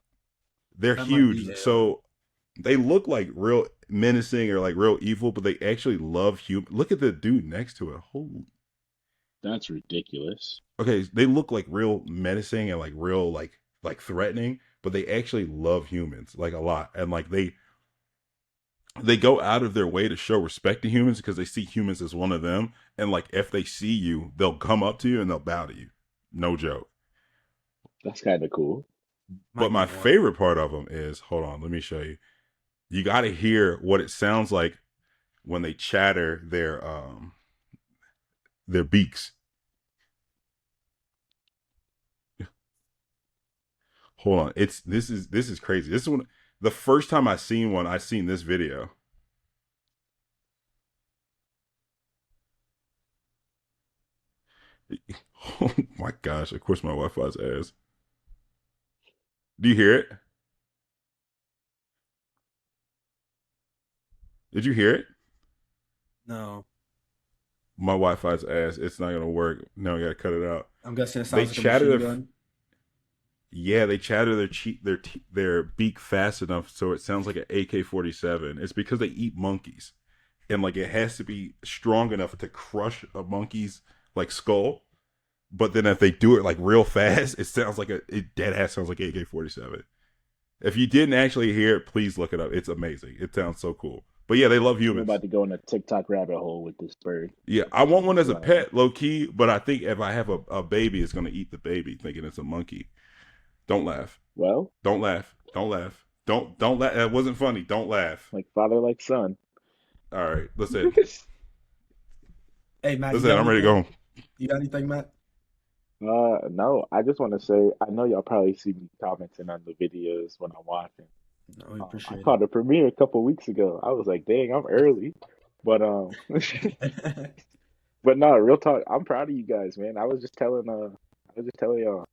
They're That might be huge. him. So they look like real menacing or like real evil, but they actually love human. Look at the dude next to it. Holy. That's ridiculous. Okay, they look like real menacing and like real like threatening, but they actually love humans like a lot, and like they go out of their way to show respect to humans because they see humans as one of them, and like if they see you, they'll come up to you and they'll bow to you. No joke. That's kind of cool. But Might be my one. favorite part of them is hold on, let me show you. You got to hear what it sounds like when they chatter their beaks. Hold on, it's this is crazy. This is when the first time I seen one, I seen this video. Oh my gosh! Of course, my Wi-Fi's ass. Do you hear it? Did you hear it? No. My Wi-Fi's ass. It's not gonna work. No, I gotta cut it out. I'm guessing it They sounds like a chatter machine their gun. yeah, they chatter their beak fast enough so it sounds like an AK-47. It's because they eat monkeys, and like it has to be strong enough to crush a monkey's like skull. But then if they do it like real fast, it sounds like it dead ass sounds like AK-47. If you didn't actually hear it, please look it up. It's amazing. It sounds so cool. But yeah, they love I'm humans. about to go in a TikTok rabbit hole with this bird. Yeah, I want one as a Flying. pet, low key. But I think if I have a baby, it's gonna eat the baby, thinking it's a monkey. Don't laugh. Well, Don't laugh. Don't laugh. Don't laugh. That wasn't funny. Don't laugh. like father, like son. All right, listen. Hey Matt, you Listen, got I'm ready to go anything? home. You got anything, Matt? No, I just want to say I know y'all probably see me commenting on the videos when I'm watching. No, we I appreciate caught a premiere a couple weeks ago. I was like, dang, I'm early. But it. but no, real talk, I'm proud of you guys, man. I was just telling y'all,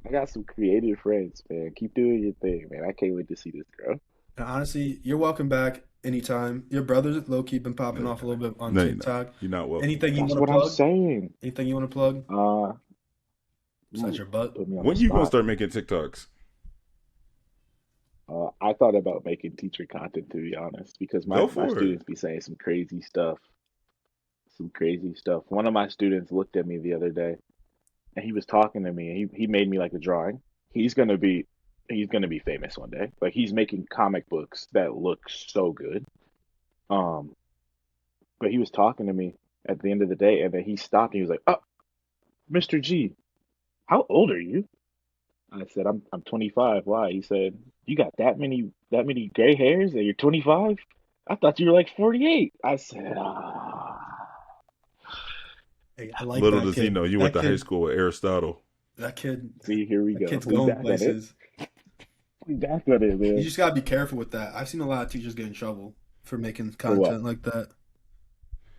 I got some creative friends, man. Keep doing your thing, man. I can't wait to see this grow. And honestly, you're welcome back anytime. Your brother's low key been No, popping you're off a not. little bit on No, you're not. TikTok. You're not welcome. Anything you That's want to what I'm plug? saying. Anything you want to plug Uh, besides ooh, your butt? put me on the When you gonna spot. start making TikToks? I thought about making teacher content to be honest, because Go my for it. students be saying some crazy stuff. Some crazy stuff. One of my students looked at me the other day and he was talking to me and he made me like a drawing. He's gonna be he's gonna be famous one day. Like he's making comic books that look so good. Um, but he was talking to me at the end of the day and then he stopped and he was like, "Oh, Mr. G, how old are you?" I said, I'm 25. Why? He said, "You got that many gray hairs and you're 25? I thought you were like 48." I said, "Ah, Hey, I like Little that does he kid. know, you went to high school with Aristotle. That kid, see, here we that go. kid's We going back on it. places. We back on it, You man." just gotta be careful with that. I've seen a lot of teachers get in trouble for making For what? content like that.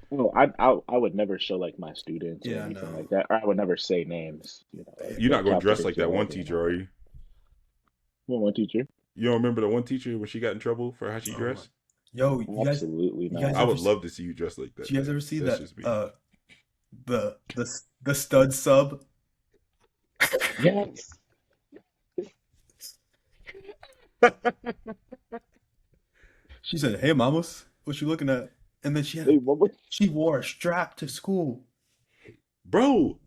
Well, I would never show like my students or Yeah, I anything know. like that, or I would never say names. You know, like You're no not gonna top dress tickets like that or one whatever. You teacher, know, are you? one teacher. You don't remember the one teacher when she got in trouble for how she Oh my. dressed? Yo, Absolutely you guys not. I ever would love to see you dressed like did that, you guys man. ever see That's that just me. the stud sub? Yes. She said, "Hey, mamas, what you looking at?" And then They, what was- she wore a strap to school. Bro,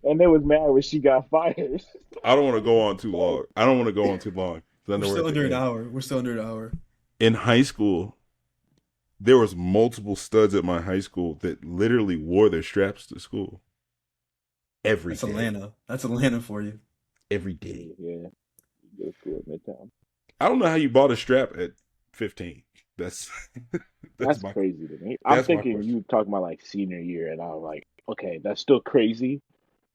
and they was mad when she got fired. I don't want to go on too long. I don't want to go on too long because I We're know we're still at the under an end. hour. We're still under an hour. In high school, there was multiple studs at my high school that literally wore their straps to school every That's day. Atlanta. That's Atlanta for you. Every day. Yeah, go to school in Midtown. I don't know how you bought a strap at 15. That's that's That's my crazy to me. I'm that's my thinking question. you talking about like senior year, and I was like, okay, that's still crazy,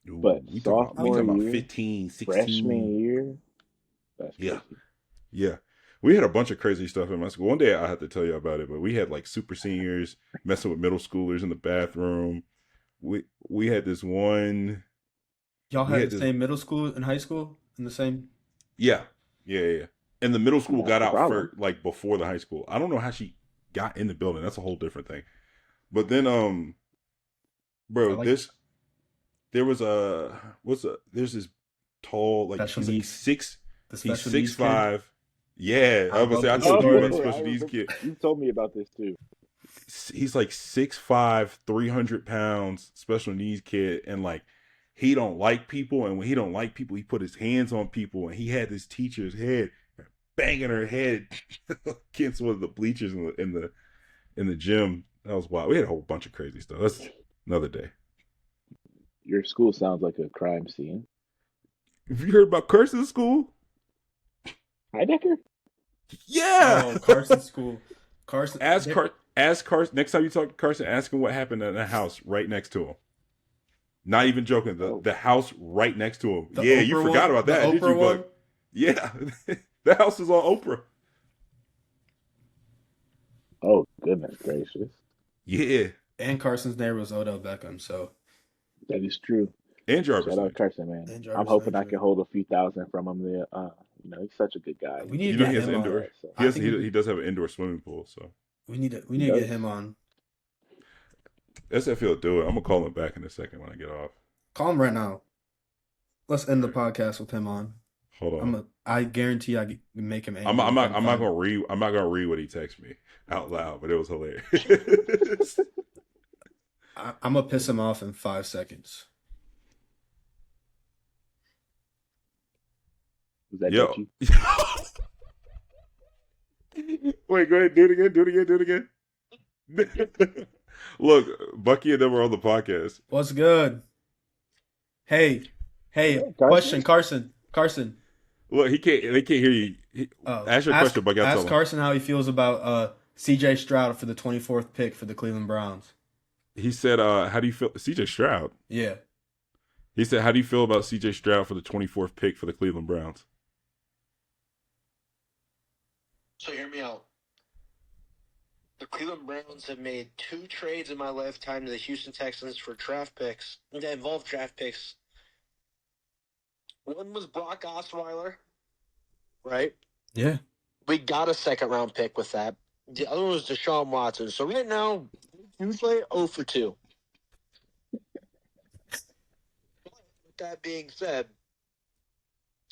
Ooh, but I we sophomore talking about mean, year, 15, 16. freshman year, that's Yeah. crazy. Yeah. We had a bunch of crazy stuff in my school. One day I have to tell you about it, but we had like super seniors messing with middle schoolers in the bathroom. We had this one y'all we had had the this same middle school and high school in the same. yeah. Yeah. And the middle Yeah, school that's got the out problem. first like before the high school. I don't know how she got in the building. That's a whole different thing. But then I bro, like this there was there's this tall like special he's like needs. six The he's special six needs kid. five. Yeah, I I was gonna love say I this told you about story. the Oh, I special needs remember kid. you told me about this too. He's like 6'5", 300 pounds, special needs kid, and like he don't like people, and when he don't like people, he put his hands on people, and he had this teacher's head banging her head against one of the bleachers in the gym. That was wild. We had a whole bunch of crazy stuff. That's another day. Your school sounds like a crime scene. Have you heard about Carson's school? Heidecker? Yeah. Oh, Carson School. Carson. Ask Carson next time you talk to Carson. Ask him what happened in the house right next to him. Not even joking. The Oh, the house right next to him. The Yeah, you Oprah forgot one. about The that, did you, Oprah Buck? one. Yeah, the house is on Oprah. oh, goodness gracious. Yeah, And Carson's neighbor was Odell Beckham. So That is true. and Jarvis Shout out Landry. Carson, man. and I'm Jarvis hoping I Landry. can hold a few thousand from him there. He's such a good guy. We need You to know get he has him an All on. indoor. that, so He I has think he does have an indoor swimming pool. So we he need to get does. him on. SFL will do it. I'm gonna call him back in a second when I get off. Call him right now. Let's end the Okay, podcast with him on. hold on. I guarantee I can make him I'm angry I'm not within I'm not five. gonna read I'm not gonna read what he texted me out loud, but it was hilarious. I'm gonna piss him off in 5 seconds. Was that Yo. Dutchy? Wait, go ahead. Do it again. Do it again. Do it again. Look, Bucky and them were on the podcast. What's good? Hey, hey, Yeah, Carson. Carson. Look, he can't. They can't hear you. Ask your question, Bucky. I'll tell Ask him. Carson how he feels about C.J. Stroud for the 24th pick for the Cleveland Browns. He said, "How do you feel, C.J. Stroud?" Yeah. He said, "How do you feel about C.J. Stroud for the 24th pick for the Cleveland Browns?" So hear me out. The Cleveland Browns have made 2 trades in my lifetime to the Houston Texans for draft picks that involve draft picks. One was Brock Osweiler, right? Yeah. We got a 2nd-round pick with that. The other one was Deshaun Watson. So right now, Tuesday, 0 for 2. With that being said,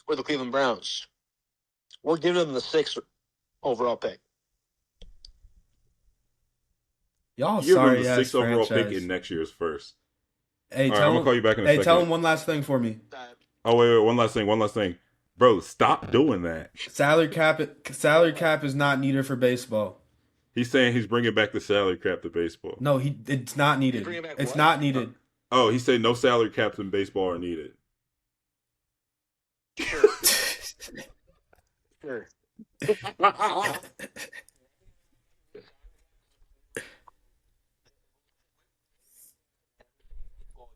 we're the Cleveland Browns. We're giving them the 6th overall pick. Y'all You're sorry the ass 6th overall pick franchise. in next year's first. Hey, All right, tell I'm gonna him. call you back in a Hey, second. tell him one last thing for me. Oh wait, one last thing, bro. Stop doing that. Salary cap is not needed for baseball. He's saying he's bringing back the salary cap to baseball. No, it's not needed. Bring it back It's what? not needed. Oh, he said no salary caps in baseball are needed. Sure. Sure.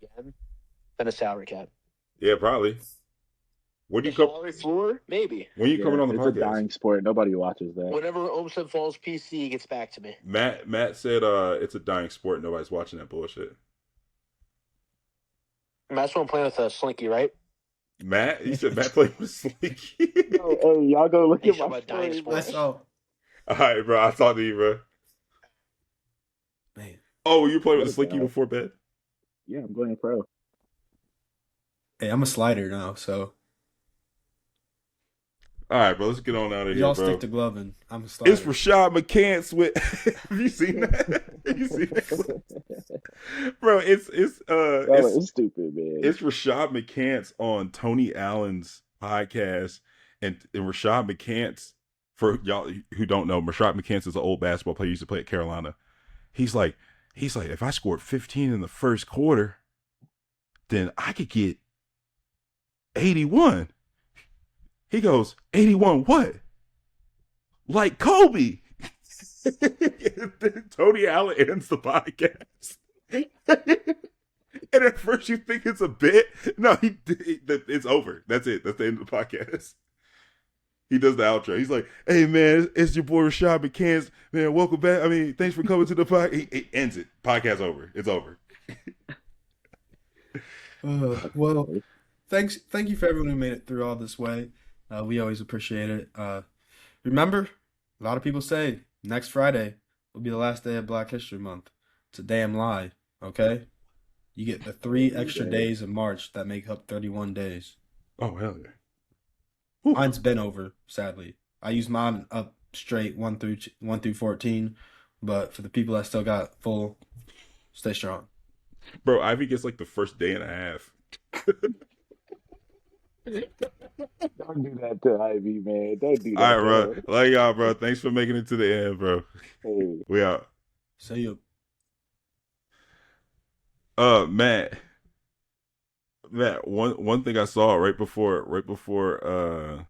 Again, than a salary cap. Yeah, probably. When The you come, salary floor, maybe. when you coming on the It's a podcast? dying sport. Nobody watches that. Whenever Olsen Falls PC gets back to me. Matt said it's a dying sport. Nobody's watching that bullshit. And that's what I'm playing with a Slinky, right? Matt, he said Matt played with Slinky. Oh, hey, y'all go look Hey, at show my about dying story, sports. bro. So, All right, bro. I'll talk to you, bro. man. Oh, you played with What Slinky about? before bed? Yeah, I'm going pro. Hey, I'm a slider now, so All right, bro. Let's get on out of here, y'all bro. stick to gloving. I'm a slider. It's Rashad McCants with. Have you seen that? Have you seen that? Bro, It's stupid, man. it's Rashad McCants on Tony Allen's podcast, and Rashad McCants, for y'all who don't know, Rashad McCants is an old basketball player. He used to play at Carolina. He's like, if I scored 15 in the first quarter, then I could get 81. He goes, 81 what? Like Kobe. Tony Allen ends the podcast. And at first you think it's a bit. No, it's over. That's it. That's the end of the podcast. He does the outro. He's like, hey, man, it's your boy Rashad McCants. Man, welcome back. I mean, thanks for coming to the podcast. He ends it. Podcast over. It's over. Well, thank you for everyone who made it through all this way. We always appreciate it. Remember, a lot of people say next Friday will be the last day of Black History Month. It's a damn lie, okay? You get the 3 extra days of March that make up 31 days. Oh, hell yeah. Mine's been over, sadly. I used mine up straight 1 through 14, but for the people that still got full, stay strong. Bro, Ivy gets like the first day and a half. Don't do that to Ivy, man. Don't do that. All right, bro. Love y'all, bro. Thanks for making it to the end, bro. Hey. We out. See you. Matt, one thing I saw right before